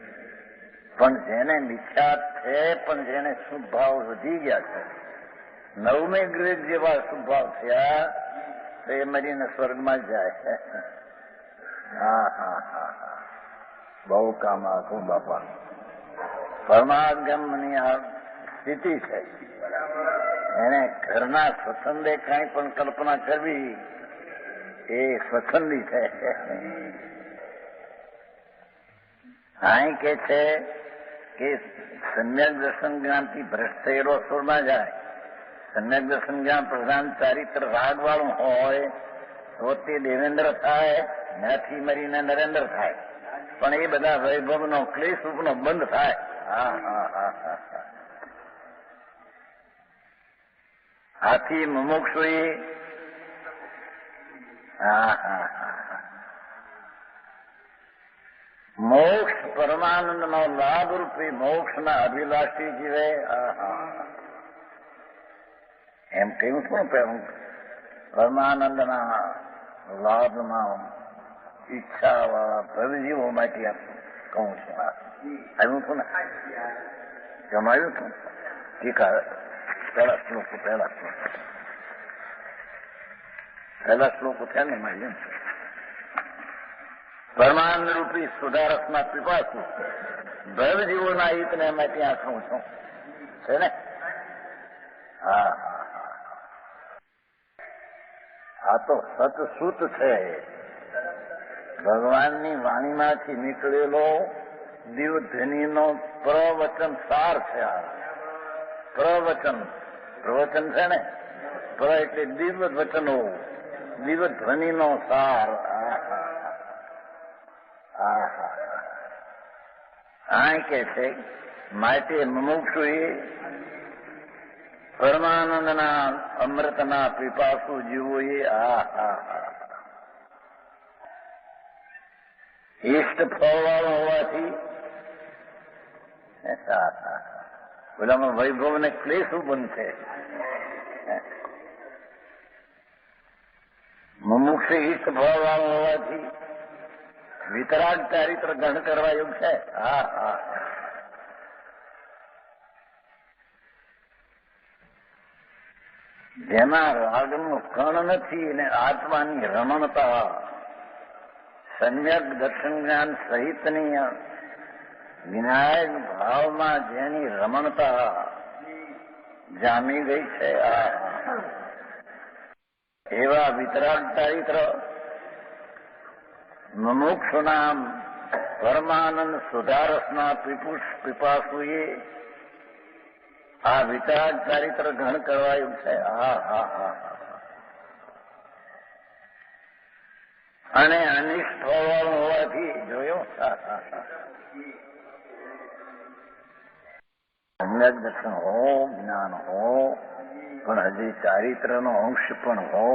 પણ જેને મિથ્યા છે પણ જેને શુભ ભાવ વધી ગયા છે, નવમે ગ્રેડ જેવા શુભ ભાવ થયા તો એ મરીને સ્વર્ગમાં જ જાય. હા હા હા હા, બહુ કામ આખું બાપા. પરમાગમની આ સ્થિતિ છે, એને ઘરના સ્વચ્છંદે કાંઈ પણ કલ્પના કરવી એ સ્વચ્છંદી છે. અહીં કે છે કે સમ્યક દર્શન જ્ઞાનથી ભ્રષ્ટ થયેલો અસુરમાં જાય, સમ્યક દર્શન જ્ઞાન પ્રધાન ચારિત્ર રાગ વાળું હોય તો તે દેવેન્દ્ર થાય, ત્યાંથી મરીને નરેન્દ્ર થાય, પણ એ બધા વૈભવનો ક્લેશ રૂપનો બંધ થાય. હા હા હા હા, આથી મુમુક્ષુએ મોક્ષ પરમાનંદનો લાભ રૂપી મોક્ષના અભિલાષી જીવે. એમ કહ્યું શું કહ્યું? પરમાનંદના લાભમાં ઈચ્છા વાળા ભવજીવો માટે કહું છું. આવ્યું હતું ને, જમાયું હતું. ટીકા પહેલા શ્લોકો થયા ને એમાં પરમાનંદ રૂપી સુધારસમાં પીપાસું ભવજીવોના હિતને અમે ત્યાં કહું છું. છે ને? હા, આ તો સતસૂત છે. ભગવાનની વાણીમાંથી નીકળેલો દિવધ્વનિનો પ્રવચન સાર છે. આ પ્રવચન છે ને, પ્ર એટલે દિવ્ય વચનો, દિવ્ય ધ્વનિનો સાર. આ કે છે માટે મુમુક્ષુએ પરમાનંદના અમૃતના પીપાસુ જીવોએ ઈષ્ટ ફળવાળો હોવાથી પેલામાં વૈભવ ને ક્લેશ બનશે. મુમુક્ષ ઈષ્ટ ફળવાળો હોવાથી વિતરાગ ચારિત્ર ગ્રહણ કરવા યોગ છે. જેમાં રાગનું કણ નથી અને આત્માની રમણતા, સમ્યક દર્શન જ્ઞાન સહિતની વિનાયક ભાવમાં જેની રમણતા જામી ગઈ છે, એવા વિતરાગ ચારિત્ર મુમુક્ષુના પરમાનંદ સુધારસના પીપાસુએ આ વિતરાગ ચારિત્ર ગ્રહણ કરવાયું છે. અને અનિષ્ટ હોવાનું હોવાથી જોયું સમ્યક દર્શન હો, જ્ઞાન હો, પણ હજી ચારિત્રનો અંશ પણ હો,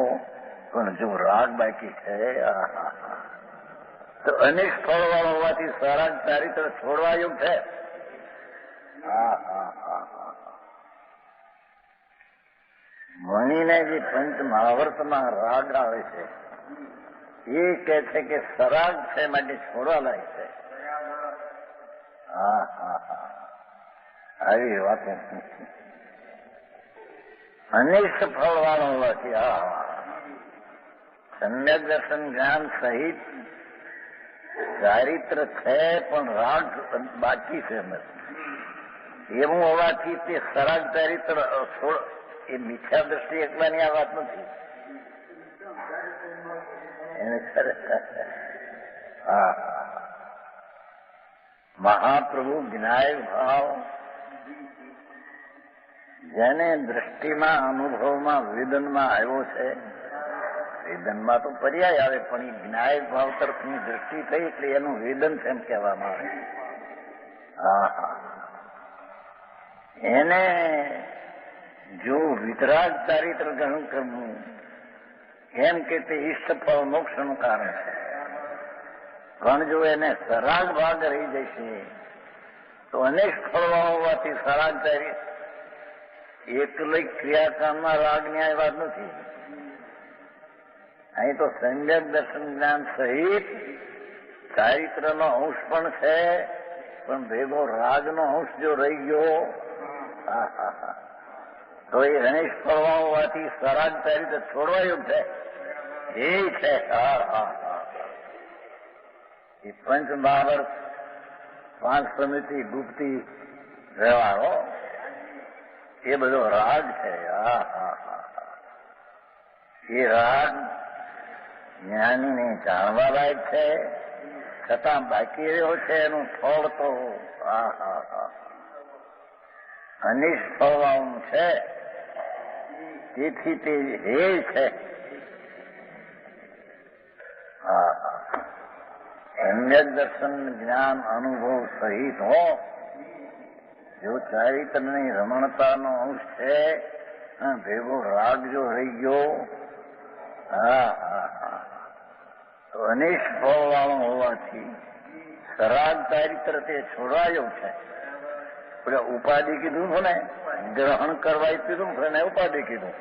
પણ જો રાગ બાકી છે તો અનિષ્ટ ફળવાળો હોવાથી સરાગ ચારિત્ર છોડવાયું છે. મણીને જે પંચ મહાવર્તમાં રાગ આવે છે એ કહે છે કે સરાગ છે માટે છોડવા લાયક છે. આવી વાતો અનિષ્ટ ફળવાળો હોવાથી સમ્યક દર્શન જ્ઞાન સહિત ચારિત્ર છે પણ રાગ બાકી છે. એવું હોવાથી તે સરાગ ચારિત્ર છોડ એ મિથ્યા દ્રષ્ટિ એકલાની આ વાત નથી. મહાપ્રભુ વિનાયક ભાવ જેને દ્રષ્ટિમાં, અનુભવમાં, વેદનમાં આવ્યો છે, વેદનમાં તો પર્યાય આવે પણ એ વિનાયક ભાવ તરફની દ્રષ્ટિ થઈ એટલે એનું વેદન છે એમ કહેવામાં આવે. એને જો વિતરાગ ચારિત્ર ગ્રહણ કરવું એમ કે તે ઈષ્ટ ફળ મોક્ષનું કારણ છે. પણ જો એને સરાગ ભાગ રહી જશે તો અનેક ફળવાળો હોવાથી સરાગ ચારિત્ર એકલી ક્રિયાકામમાં રાગની આ વાત નથી. અહીં તો સમ્યક દર્શન જ્ઞાન સહિત ચારિત્રનો અંશ પણ છે, પણ ભેગો રાગનો અંશ જો રહી ગયો તો એ અનિષ્ટ ફળવા હોવાથી સરાગ ચારિત્ર છોડવાયું છે. એ છે એ પંચ મહાવર્ત, 5 સમિતિ, ગુપ્તી વ્યવહારો એ બધો રાગ છે. એ રાગ જ્ઞાનીને જાણવા લાયક છે, છતાં બાકી રહ્યો છે એનું ફળ તો અનિષ્ટ ફળવાનું છે. તેથી તે હે છે. સમ્યક દર્શન જ્ઞાન અનુભવ સહિત હો, જો ચારિત્રની રમણતાનો અંશ છે ભેગો રાગ જો રહી ગયો, હા હા હા, તો અનિષ્ટ ફળ વાળો હોવાથી સરાગ ચારિત્ર તે છોડાયો છે. પેલા ઉપાધિ કીધું છે ને, ગ્રહણ કરવા કીધું એને ઉપાધિ કીધું,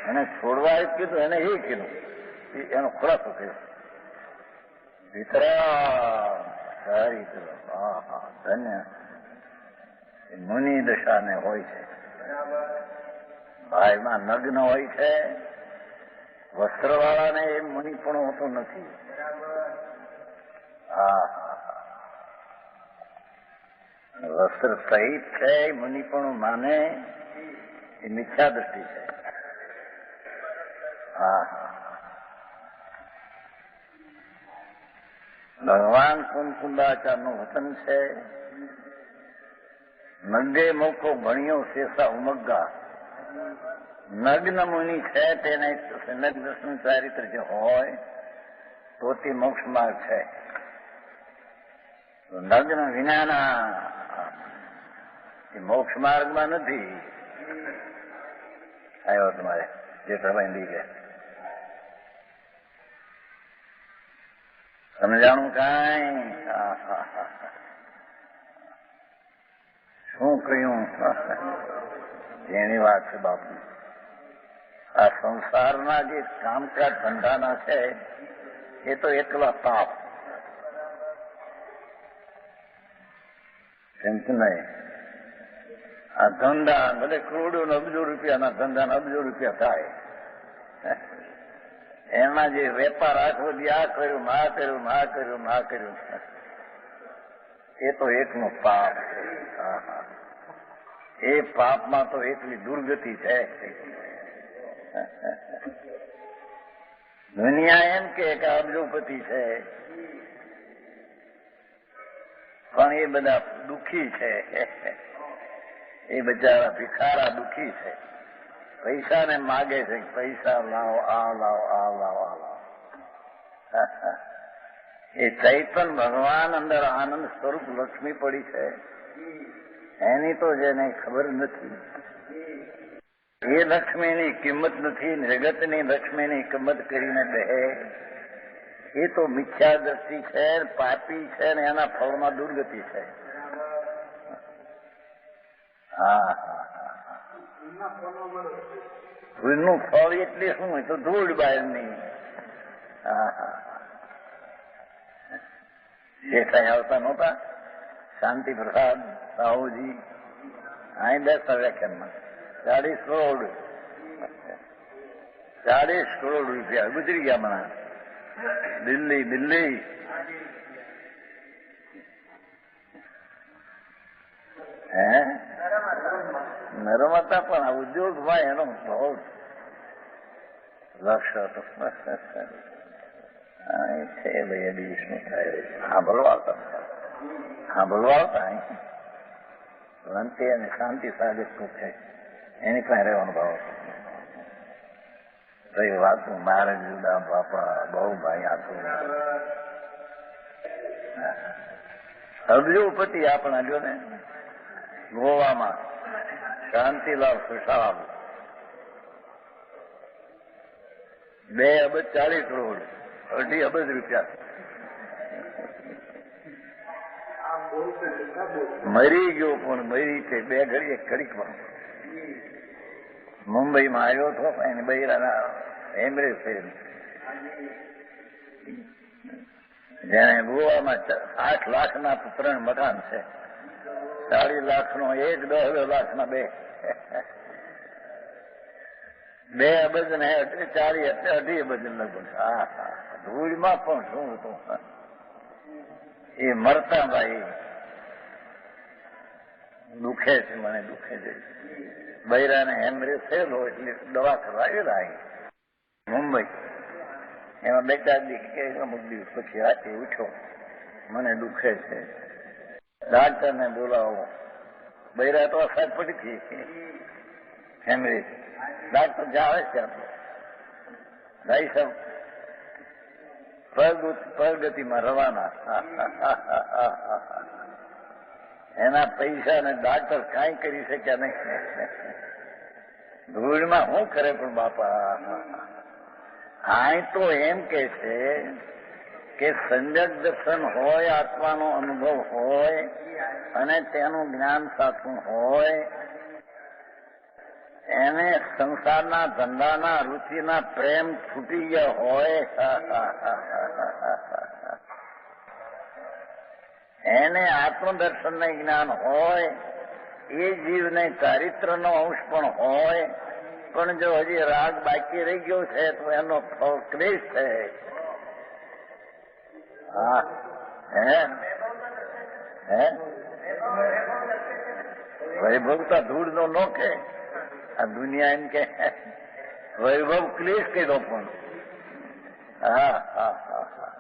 એને છોડવા કીધું એને એ કીધું. એનો ખુલાસો થયો. વિતરાગ ચારિત્ર, હા હા, ધન્ય મુનિ દશાને હોય છે. ભાઈમાં નગ્ન હોય છે, વસ્ત્રવાળાને એ મુનિ પણ હોતો નથી. હા, વસ્ત્ર સહિત છે મુનિ પણ માને એ મિથ્યા દ્રષ્ટિ છે. હા, ભગવાન કુંકુંદાચાર્યનું વતન છે. નગે મોકો ભણ્યો શેષા ઉમગ્ગા. નગ્ન મુનિ છે તેને સમ્યક દર્શન ચારિત્ર જે હોય તો તે મોક્ષ માર્ગ છે. નગ્ન વિનાના એ મોક્ષ માર્ગમાં નથી. આવ્યો તમારે જેઠાભાઈ લઈ ગયા સમજાણું કાંઈ? શું કહ્યું? એની વાત છે બાપુ. આ સંસારના જે કામકાજ ધંધાના છે એ તો એકલા પાપ. એમ કે નહીં, આ ધંધા ભલે કરોડો ને અબજો રૂપિયાના ધંધા અબજો રૂપિયા થાય, એમાં જે વેપાર આખો દી આ કર્યું આ કર્યું આ કર્યું આ કર્યું, એ તો એકનો પાપ છે. એ પાપમાં તો એટલી દુર્ગતિ છે. દુનિયા એમ કે અબજોપતિ છે, પણ એ બધા દુઃખી છે. એ બચારા ભિખારા દુઃખી છે. પૈસાને માગે છે, પૈસા લાવો, આ લાવો, આ લાવો, આ લાવો. એ ચૈતન ભગવાન અંદર આનંદ સ્વરૂપ લક્ષ્મી પડી છે, એની તો જેને ખબર નથી. એ લક્ષ્મીની કિંમત નથી, જગતની લક્ષ્મીની કિંમત કરીને બેહે, એ તો મિથ્યા દ્રષ્ટિ છે, પાપી છે, ને એના ફળમાં દુર્ગતિ છે. હા, ફૂલનું ફળ એટલે શું હોય તો ધૂળ બહારની. હા હા, શેઠાઈ આવતા નહોતા, શાંતિ પ્રસાદ સાહુજી અહીં બેસતા વ્યાખ્યાનમાં. 40 કરોડ રૂપિયા ગુજરી ગયા હમણાં. દિલ્હી હે નર્મદા પણ આ ઉદ્યોગમાં એનો બહુ લક્ષ્ય હતો. છે ભાઈ અડી શું થાય? હા બોલવાતા અહીં અંતે અને શાંતિ સાધક છે, એની પાસે રહેવાનો ભાવ હતો. કઈ વાત મારે જુદા બાપા બહુ ભાઈ આતું અબજોપતિ આપણા જો ને ગોવામાં શાંતિલાલ સુશાલ 2 અબજ 40 કરોડ 2.5 અબજ રૂપિયા મરી ગયો. પણ મરી છે 2 ઘડી 1 ઘડીકમાં. મુંબઈમાં આવ્યો હતો એને બૈરાના એમરેજ થયેલ, જેને ગોવામાં 8 લાખના 3 મકાન છે, 40 લાખનો 1, 10 લાખના 2, 2 અબજ ને 40 એટલે 2.5 અબજ લગભગ. હા હા, ધૂળમાં પણ શું હતું એ મરતા ભાઈ દુખે છે, મને દુખે છે. બૈરાને હેમરેજ થયેલો એટલે દવા કરવા આવેલા અહીં મુંબઈ. એમાં 2-4 દિવસ અમુક દિવસ પછી રાતે ઉઠ્યો, મને દુખે છે, ડાક્ટરને બોલાવો. બૈરા તો અસર પડી હતી હેમરેજ. ડાક્ટર જ્યાં આવે છે આપણે ભાઈ સાહેબ પ્રગતિમાં રવાના. એના પૈસા ને ડાક્ટર કાંઈ કરી શક્યા નહીં. ધૂળમાં શું કરે પણ બાપા. આ તો એમ કે છે કે સમ્યક દર્શન હોય, આત્માનો અનુભવ હોય અને તેનું જ્ઞાન સાચું હોય, એને સંસારના ધંધાના રુચિના પ્રેમ છૂટી ગયા હોય, એને આત્મદર્શનને જ્ઞાન હોય, એ જીવને ચારિત્રનો અંશ પણ હોય, પણ જો હજી રાગ બાકી રહી ગયો છે તો એનો ક્લેશ છે. હા, હે હે વૈભવતા ધૂળ નો નો કે આ દુનિયા એમ કે વૈભવ ક્લેશ કીધો પણ. હા હા હા હા,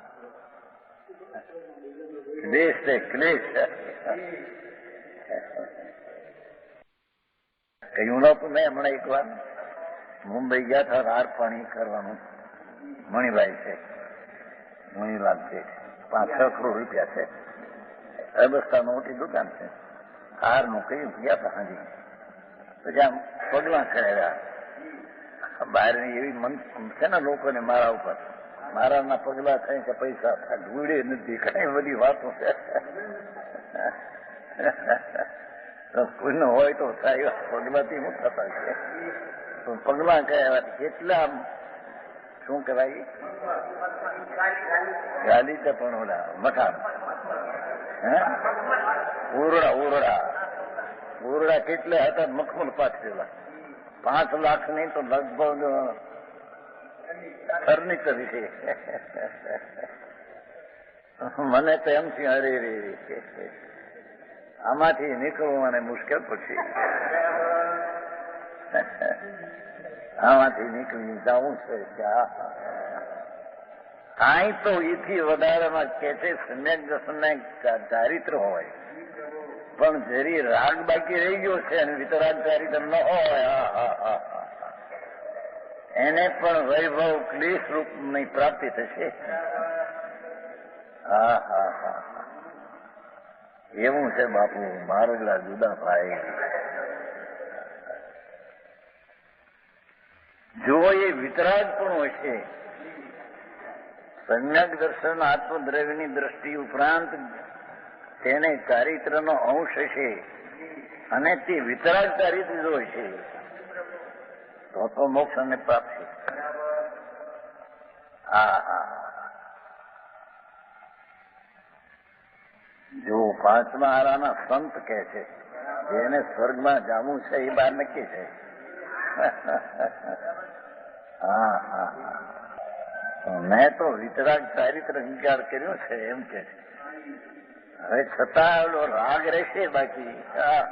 ક્લેશ છે ક્લેશ. કહ્યું નતું મેં હમણાં એક વાર મુંબઈ ગયા હતા હાર પાણી કરવાનું. મણિભાઈ છે, મણિલાલ છે, 5-6 કરોડ રૂપિયા છે, અબસ્તા મોટી દુકાન છે. હારનું કહ્યું ગયા હતા હાજી. પછી આમ પગલા કરેલા બહારની એવી મન છે ને લોકોને મારા ઉપર, મારાના પગલા થાય કે પૈસા ઢૂળે નથી, કઈ બધી વાતો છે. પુણ્ય હોય તો થાય, પગલાથી શું થતા છે? પગલા કયા કેટલા શું કહેવાય ગાલી છે પણ ઓલા મઠા ઓરડા કેટલા હતા મખમલ પાથરેલા. 5 લાખ નહીં તો લગભગ ફર્નિચર છે. મને તો એમ છે અરે રે આમાંથી નીકળવું મને મુશ્કેલ પડશે. આમાંથી નીકળી જવું છે ક્યાં? કાંઈ તો એથી વધારેમાં કે છે સમ્યક દર્શનને ચારિત્ર હોય, પણ જરી રાગ બાકી રહી ગયો છે અને વિતરાગ ચારિત્ર ન હોય, એને પણ વૈભવ ક્લેશ રૂપની પ્રાપ્તિ થશે. હા હા હા, એવું છે બાપુ. મારગલા જુદા ભાઈ. જો એ વિતરાગ પણ હશે, સમ્યક દર્શન આત્મદ્રવ્યની દ્રષ્ટિ ઉપરાંત તેને ચારિત્રનો અંશ હશે અને તે વિતરાગ ચારિત્ર જો હશે તો મોક્ષ અને પ્રાપ્તિ. હા હા, જો 5મા આરાના સંત કે છે જેને સ્વર્ગમાં જવું છે એ બહાર નક્કી છે. હા હા, મેં તો વિતરાગ ચારિત્ર વિચાર કર્યો છે એમ કે છે. હવે છતાં એનો રાગ રહેશે બાકી. હા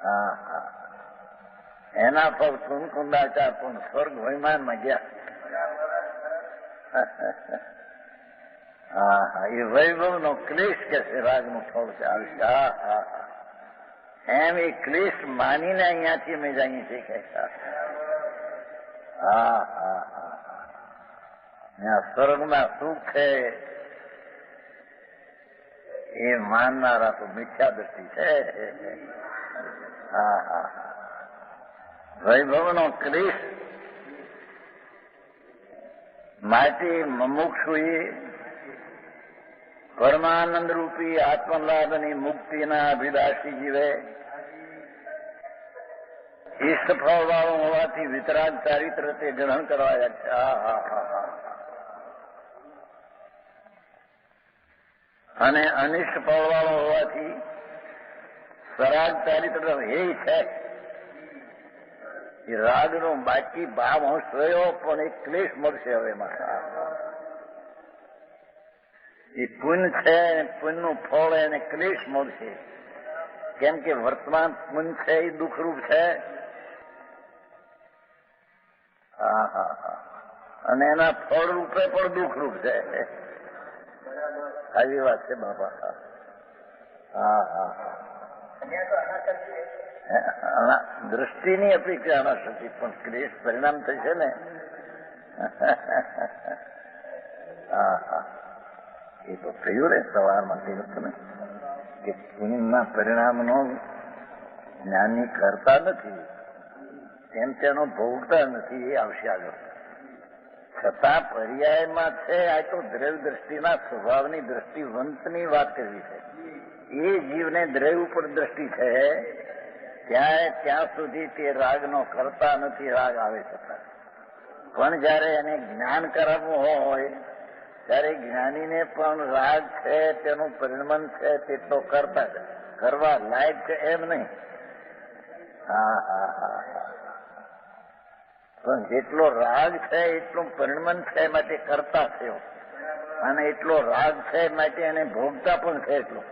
હા, એના પર કુંકુંદાચાર પણ સ્વર્ગ વૈમાનમાં ગયા. હા હા, એ વૈભવનો ક્લેશ કે છે રાગનું ફળ છે આવશે. હા હા હા, એમ એ ક્લેશ માનીને અહીંયાથી અમે જઈએ છીએ કે. હા હા હા, ત્યાં સ્વર્ગમાં સુખ છે એ માનનારા તો મિથ્યા દ્રષ્ટિ છે. હા હા, વૈભવનો ક્લેશ માટે મુમુક્ષુએ પરમાનંદ રૂપી આત્મલાભની મુક્તિના અભિલાષી જીવે ઈષ્ટફળ વાળું હોવાથી વિતરાગ ચારિત્ર તે ગ્રહણ કરવાયા છે. હા હા હા હા, અને અનિષ્ટ ફળ વાળો હોવાથી સરાગ ચારિત્ર એ છે. એ રાગનો બાકી ભાવ અંશ રહ્યો પણ એક ક્લેશ મળશે હવે એમાં. એ પુણ્ય છે, પુણ્યનું ફળ એને ક્લેશ મળશે. કેમ કે વર્તમાન પુણ્ય છે એ દુઃખરૂપ છે. હા હા હા, અને એના ફળ રૂપે પણ દુઃખરૂપ છે. આવી વાત છે બાપા. હા હા હા, દ્રષ્ટિની અપેક્ષા અનાશક્તિ પણ ક્લેશ પરિણામ થશે ને. હા હા, એ તો થયું રે સવારમાં કહ્યું હતું ને કે પુણ્યના પરિણામનો જ્ઞાની કરતા નથી, તેમ તેનો ભોગતા નથી, એ આવશે આગળ. છતાં પર્યાયમાં છે. આ તો દ્રવ્ય દ્રષ્ટિના સ્વભાવની દ્રષ્ટિવંતની વાત કરવી છે. એ જીવને દ્રવ્ય ઉપર દ્રષ્ટિ છે, ત્યાં સુધી તે રાગનો કરતા નથી. રાગ આવે છતાં પણ જયારે એને જ્ઞાન કરાવવું હોય ત્યારે જ્ઞાનીને પણ રાગ છે, તેનું પરિણમન છે, તેટલો કરતા છે, કરવા લાયક છે એમ નહીં. પણ જેટલો રાગ છે એટલું પરિણમન છે, માટે કરતા છે, અને એટલો રાગ છે માટે એને ભોગતા પણ છે એટલું.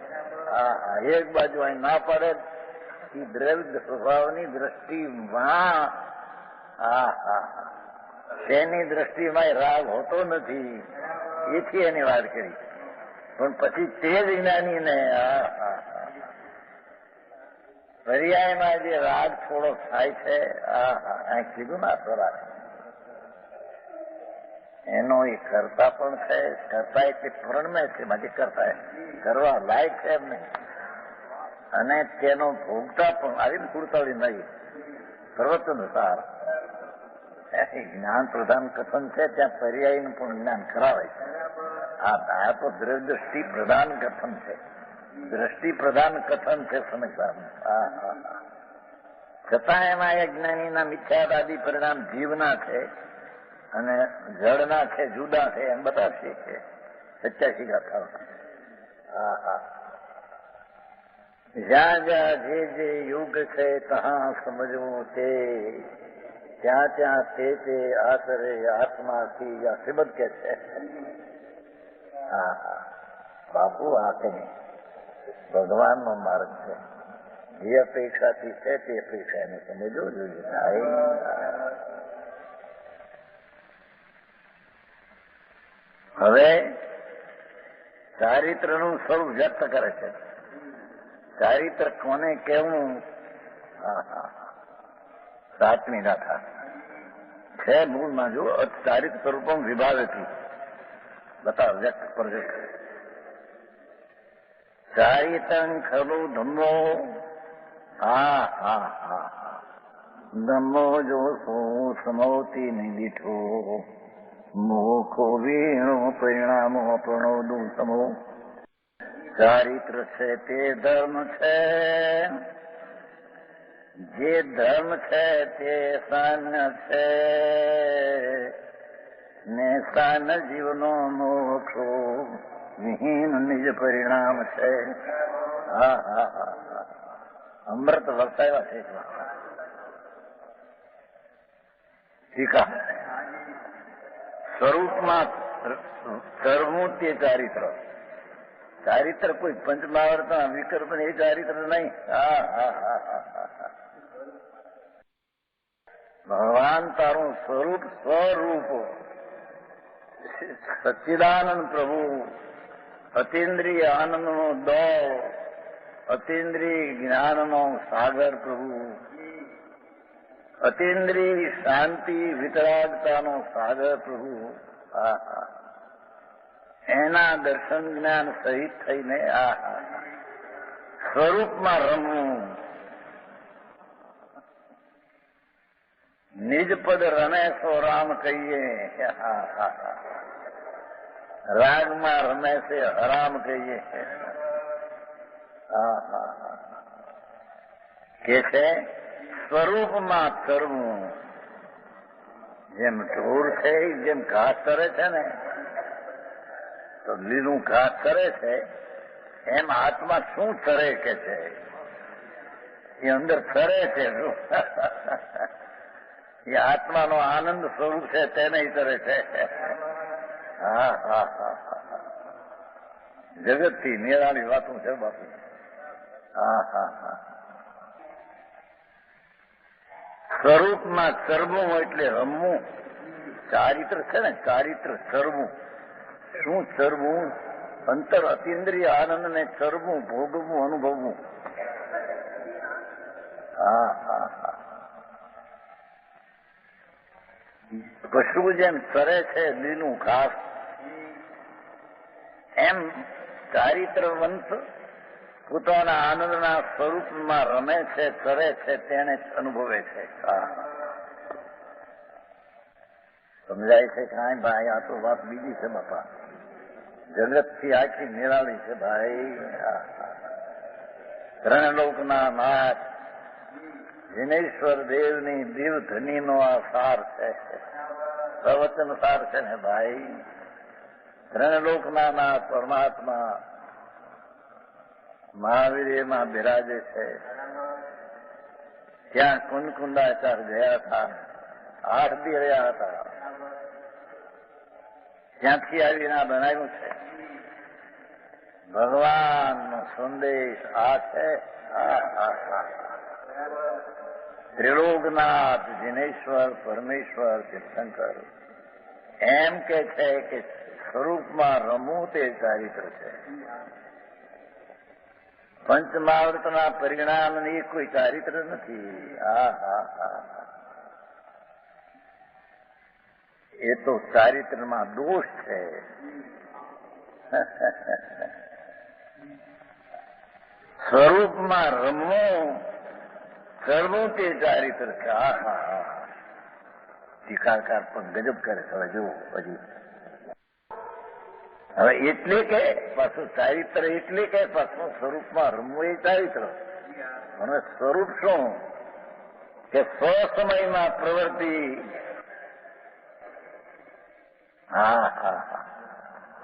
એક બાજુ અહીં ના પડે એ દ્રવ્ય સ્વભાવની દ્રષ્ટિમાં તેની દ્રષ્ટિમાં રાગ હોતો નથી, એથી એની વાત કરી. પણ પછી તે જ જ્ઞાનીને પર્યાયમાં જે રાગ થોડો થાય છે, અહીં કીધું ના સ્વરાગ, એનો એ કરતા પણ છે. કરતા એટલે પૂર્ણમે છે, માટે કરતા કરવા લાયક છે એમ નહીં. અને તેનો ભોગતા પણ આવી પૂરતાવડી નહીં. પ્રવચન સાર જ્ઞાન પ્રધાન કથન છે, ત્યાં પર્યાયનું પણ જ્ઞાન કરાવે છે. આ તો દ્રષ્ટિ પ્રધાન કથન છે, દ્રષ્ટિ પ્રધાન કથન છે સમજવાનું. છતાં એમાં અજ્ઞાનીના મિથ્યાવાદી પરિણામ જીવના છે અને જળના છે, જુદા છે, એમ બતાવશે કે 87 ગાથાઓ. જ્યાં જ્યાં જે યુગ છે ત્યાં સમજવું તે, ત્યાં તે આશરે આત્માથી આ શ્રીમદ કે છે. બાપુ આ કઈ ભગવાનનો માર્ગ છે. જે અપેક્ષાથી છે તે અપેક્ષા એને સમજવું જોઈએ. હવે ચારિત્રનું સ્વરૂપ વ્યક્ત કરે છે. ચારિત્ર કોને કેવું? 7મી ગાથા છે મૂળમાં. જો ચારિત્ર સ્વરૂપમ વિભાવતી બતાવ વ્યક્ત પ્રજ્ઞ. ચારિત્રં ખલુ ધમ્મો. ધમ્મો જો સમૌતી નહીં દીઠો, મોખો વીણો પરિણામો પ્રણોદું સમો. ચારિત્ર છે તે ધર્મ છે, જે ધર્મ છે તે સાન્ય છે, ને સાન જીવનો મોક્ષો વિહીન નિજ પરિણામ છે. અમૃત વરસાવ્યા છે. ટીકા સ્વરૂપમાં કરવું તે ચારિત્ર. ચારિત્ર કોઈ પંચમહાવર્તના વિકલ્પ એ ચારિત્ર નહીં. ભગવાન તારું સ્વરૂપ સ્વરૂપ સચ્ચિદાનંદ પ્રભુ, અતિન્દ્રિય આનંદનો દોર, અતિન્દ્રિય જ્ઞાનનો સાગર પ્રભુ, અતિન્દ્રિય શાંતિ વિતરાગતાનો સાગર પ્રભુ. એના દર્શન જ્ઞાન સહિત થઈને સ્વરૂપમાં રમવું. નિજ પદ રમે સો રામ કહીએ, રાગમાં રમે છે હરામ કહીએ. કે છે સ્વરૂપમાં કરવું. જેમ ઢોર છે જેમ ઘાસ કરે છે ને, તો લીલું ઘાસ કરે છે, એમ આત્મા શું કરે કે છે? એ અંદર ફરે છે. એ આત્માનો આનંદ સ્વરૂપ છે તેને કરે છે. જગતથી નિરાળી વાતો છે બાપુ. સ્વરૂપમાં ચરવું એટલે રમવું. ચારિત્ર છે ને, ચારિત્ર ચરવું. શું ચરવું? અંતર અતિન્દ્રિય આનંદને ચરવું, ભોગવવું, અનુભવવું. પશુ જેમ ચરે છે લીલું ઘાસ, એમ ચારિત્રવંત પોતાના આનંદના સ્વરૂપમાં રમે છે, કરે છે, તેને જ અનુભવે છે. સમજાય છે કાંઈ ભાઈ? આ તો વાત બીજી છે બાપા. જગતથી આખી નિરાળી છે ભાઈ. ત્રણલોકના નાથ જિનેશ્વર દેવની દિવ ધનીનો આ સાર છે, પ્રવચન સાર છે ને ભાઈ. ત્રણલોકના નાથ પરમાત્મા મહાવીર એમાં બિરાજે છે. ત્યાં કુંડકુંડાચાર ગયા હતા, 8 દી રહ્યા હતા. ત્યાંથી આવીને આ બનાવ્યું છે. ભગવાનનો સંદેશ આ છે. ત્રિલોકનાથ જિનેશ્વર પરમેશ્વર તીર્થંકર એમ કે છે કે સ્વરૂપમાં રમવું તે ચારિત્ર છે. પંચમાવૃતના પરિણામની કોઈ ચારિત્ર નથી. એ તો ચારિત્રમાં દોષ છે. સ્વરૂપમાં રમવું કરવું તે ચારિત્ર છે. ટીકાકાર પણ ગજબ કરે છે. હવે જુઓ હજી હવે એટલે કે પાછું ચારિત્ર એટલે કે પાછું સ્વરૂપમાં રમવું એ ચારિત્ર. અને સ્વરૂપ શું કે સ્વસમયમાં પ્રવૃત્તિ.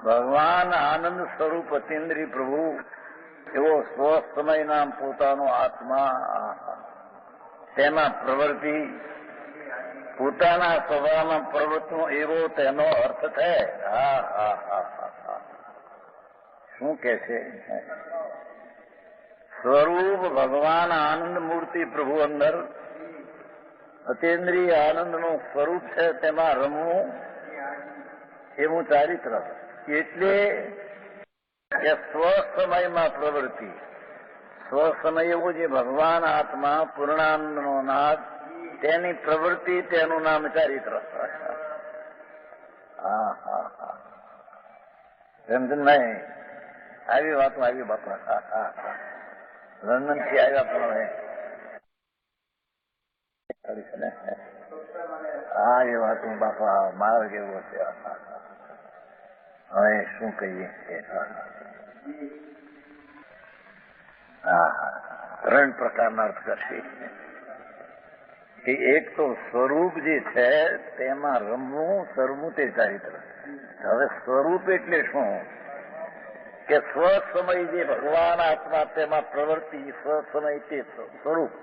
ભગવાન આનંદ સ્વરૂપ અતિન્દ્રિય પ્રભુ એવો સ્વસમયના પોતાનો આત્મા, તેમાં પ્રવૃત્તિ, પોતાના સ્વભાવમાં પ્રવૃત્તિ એવો તેનો અર્થ છે. શું કે છે? સ્વરૂપ ભગવાન આનંદ મૂર્તિ પ્રભુ અંદર અતિન્દ્રિય આનંદનું સ્વરૂપ છે, તેમાં રમવું એવું ચારિત્ર. એટલે કે સ્વસમયમાં પ્રવૃત્તિ, સ્વસમય એવો જે ભગવાન આત્મા પૂર્ણાનંદનો નાદ, તેની પ્રવૃત્તિ, તેનું નામ ચારિત્ર. રંજનભાઈ આવી વાતો આવી બાપા. લંડનથી આવ્યા પણ એ વાતો બાપા માર્ગ એવો છે. હવે શું કહીએ? 3 પ્રકારના અર્થ કરશે કે એક તો સ્વરૂપ જે છે તેમાં રમવું, સરવું તે ચારિત્ર. હવે સ્વરૂપ એટલે શું કે સ્વસમય જે ભગવાન આત્મા, તેમાં પ્રવૃત્તિ, સ્વસમય તે સ્વરૂપ,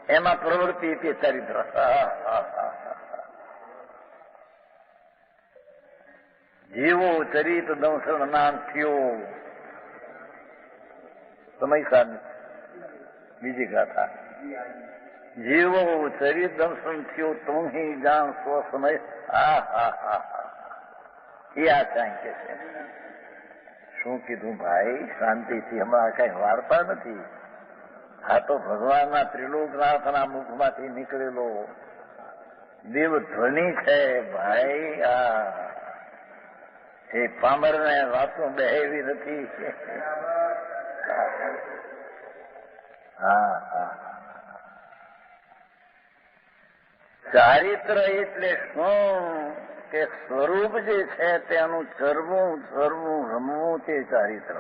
એમાં પ્રવૃત્તિ તે ચારિત્ર. જીવો ચરિત દંસણ નામ થયો. સમય સાધ બીજી ગાથા. જીવો ચરિત દંસણ થયો તું હી જાણ સ્વ સમય. એ આ ચાંકે છે. શું કીધું ભાઈ? શાંતિથી. હમણાં કઈ વાર્તા નથી. આ તો ભગવાનના ત્રિલોકનાથના મુખમાંથી નીકળેલો દેવ ધ્વનિ છે ભાઈ. એ પામરને વાતો બેહેવી નથી. ચારિત્ર એટલે શું કે સ્વરૂપ જે છે તેનું ચરવું, ચરવું, રમવું તે ચારિત્ર.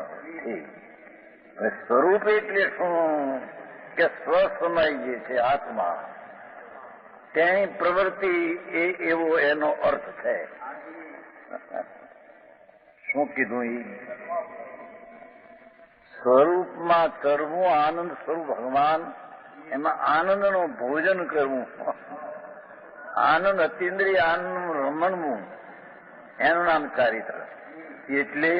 સ્વરૂપ એટલે શું કે સ્વસમય જે છે આત્મા, તેની પ્રવૃત્તિ એ એવો એનો અર્થ છે. શું કીધું? એ સ્વરૂપમાં કરવું, આનંદ સ્વરૂપ ભગવાન, એમાં આનંદનું ભોજન કરવું, આનંદ અતિન્દ્રિય આનંદનું રમણવું, એનું નામ ચારિત્ર. એટલે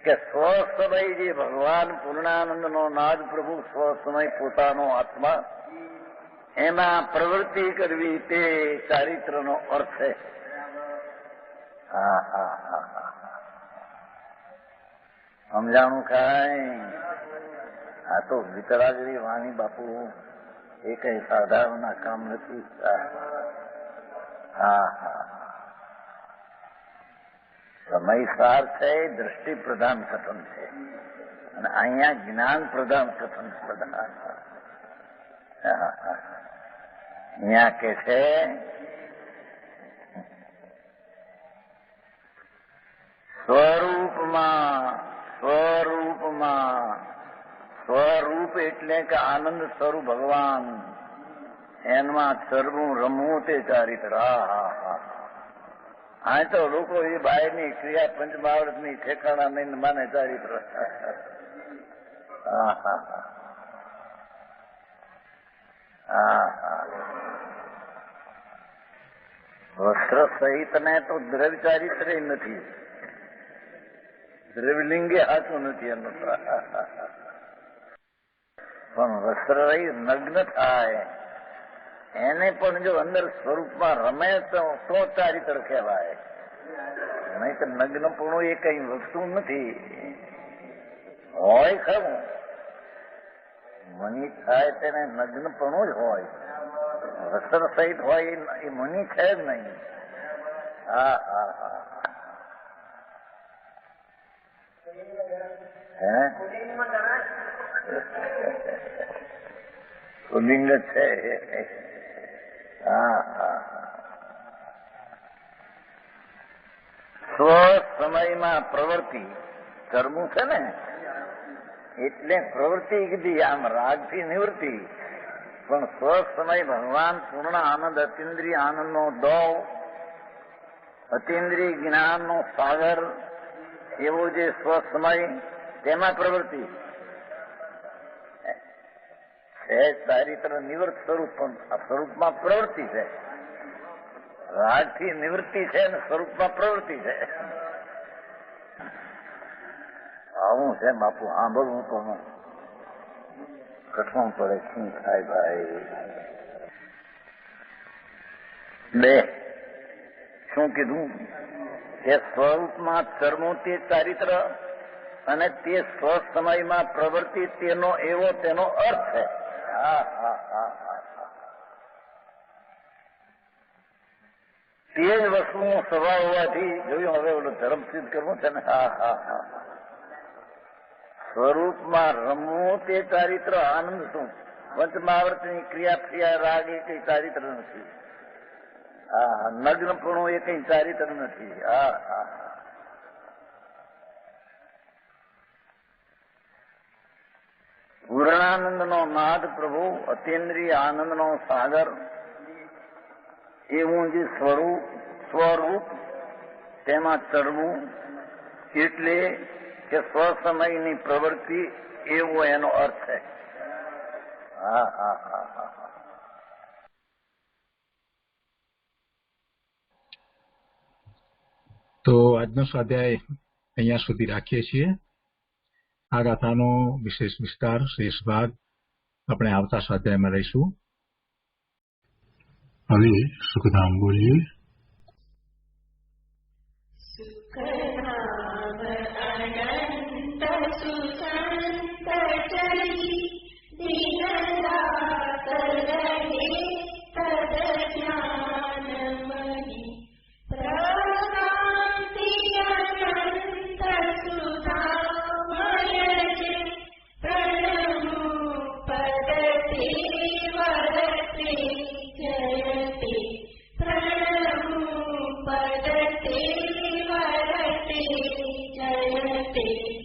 કે સ્વસમય જે ભગવાન પૂર્ણાનંદનો નાદ પ્રભુ સ્વસમય પોતાનો આત્મા, એમાં પ્રવૃત્તિ કરવી તે ચારિત્રનો અર્થ છે. સમજાણું કાંઈ? આ તો વિતરાગરી વાણી બાપુ એ કઈ સાધારણ કામ નથી. સમય સાર છે, દ્રષ્ટિ પ્રધાન કથન છે. અને અહીંયા જ્ઞાન પ્રધાન કથન પ્રધાન. અહીંયા કે છે સ્વરૂપ એટલે કે આનંદ સ્વરૂપ ભગવાન, એનમાં ચરવું રમવું તે ચારિત્ર. આ તો લોકો એ બાયની ક્રિયા પંચમહાવૃતની ઠેકાણા નહીં માને ચારિત્ર. વસ્ત્ર સહિત ને તો દ્રવ્ય ચારિત્ર નથી, દ્રવ્યલિંગે સાચું નથી એનું. પણ વસ્ત્ર રહી નગ્ન થાય એને પણ જો અંદર સ્વરૂપમાં રમે તો ચારિત્ર કહેવાય. નહીં તો નગ્નપણું એ કઈ વસ્તુ નથી. હોય ખરું મની થાય તેને નગ્નપણું જ હોય, વસ્ત્ર સહિત હોય એ મની છે જ નહીં. પુલ્લિંગ જ છે. સ્વ સમયમાં પ્રવૃત્તિ કરવું છે ને, એટલે પ્રવૃત્તિ કીધી આમ રાગથી નિવૃત્તિ. પણ સ્વ સમય ભગવાન પૂર્ણ આનંદ અતિન્દ્રિય આનંદનો દોવ, અતિન્દ્રિય જ્ઞાનનો સાગર એવો જે સ્વ સમય, તેમાં પ્રવૃત્તિ છે. ચારિત્ર નિવૃત્ત સ્વરૂપ, પણ સ્વરૂપમાં પ્રવૃત્તિ છે. રાગથી નિવૃત્તિ છે ને સ્વરૂપમાં પ્રવૃત્તિ છે. આવું છે બાપુ, સાંભળવું તો કઠણ પડે. શું થાય ભાઈ? બે શું કીધું કે સ્વરૂપમાં ચરમું તે ચારિત્ર અને તે સ્વ સમયમાં પ્રવૃત્તિ તેનો એવો તેનો અર્થ છે. તે જ વસ્તુનો સ્વભાવ હોવાથી જોયું. હવે ઓલો ધર્મ સિદ્ધ કરવું છે ને. સ્વરૂપમાં રમવું તે ચારિત્ર. આનંદ શું? પંચમહાવૃતની ક્રિયા રાગ એ કઈ ચારિત્ર નથી. નગ્નપણું એ કઈ ચારિત્ર નથી. પૂર્ણાનંદનો નાદ પ્રભુ, અતિન્દ્રિય આનંદનો સાગર, એવું જે સ્વરૂપ તેમાં ચરવું એટલે કે સ્વસમયની પ્રવૃત્તિ, એવો એનો અર્થ છે. તો આજનો સ્વાધ્યાય અહીંયા સુધી રાખીએ છીએ. આ ગાથાનો વિશેષ વિસ્તાર, શેષ ભાગ આપણે આવતા સ્વાધ્યાયમાં લઈશું. હવે સુખધામ બોલીએ. Jayate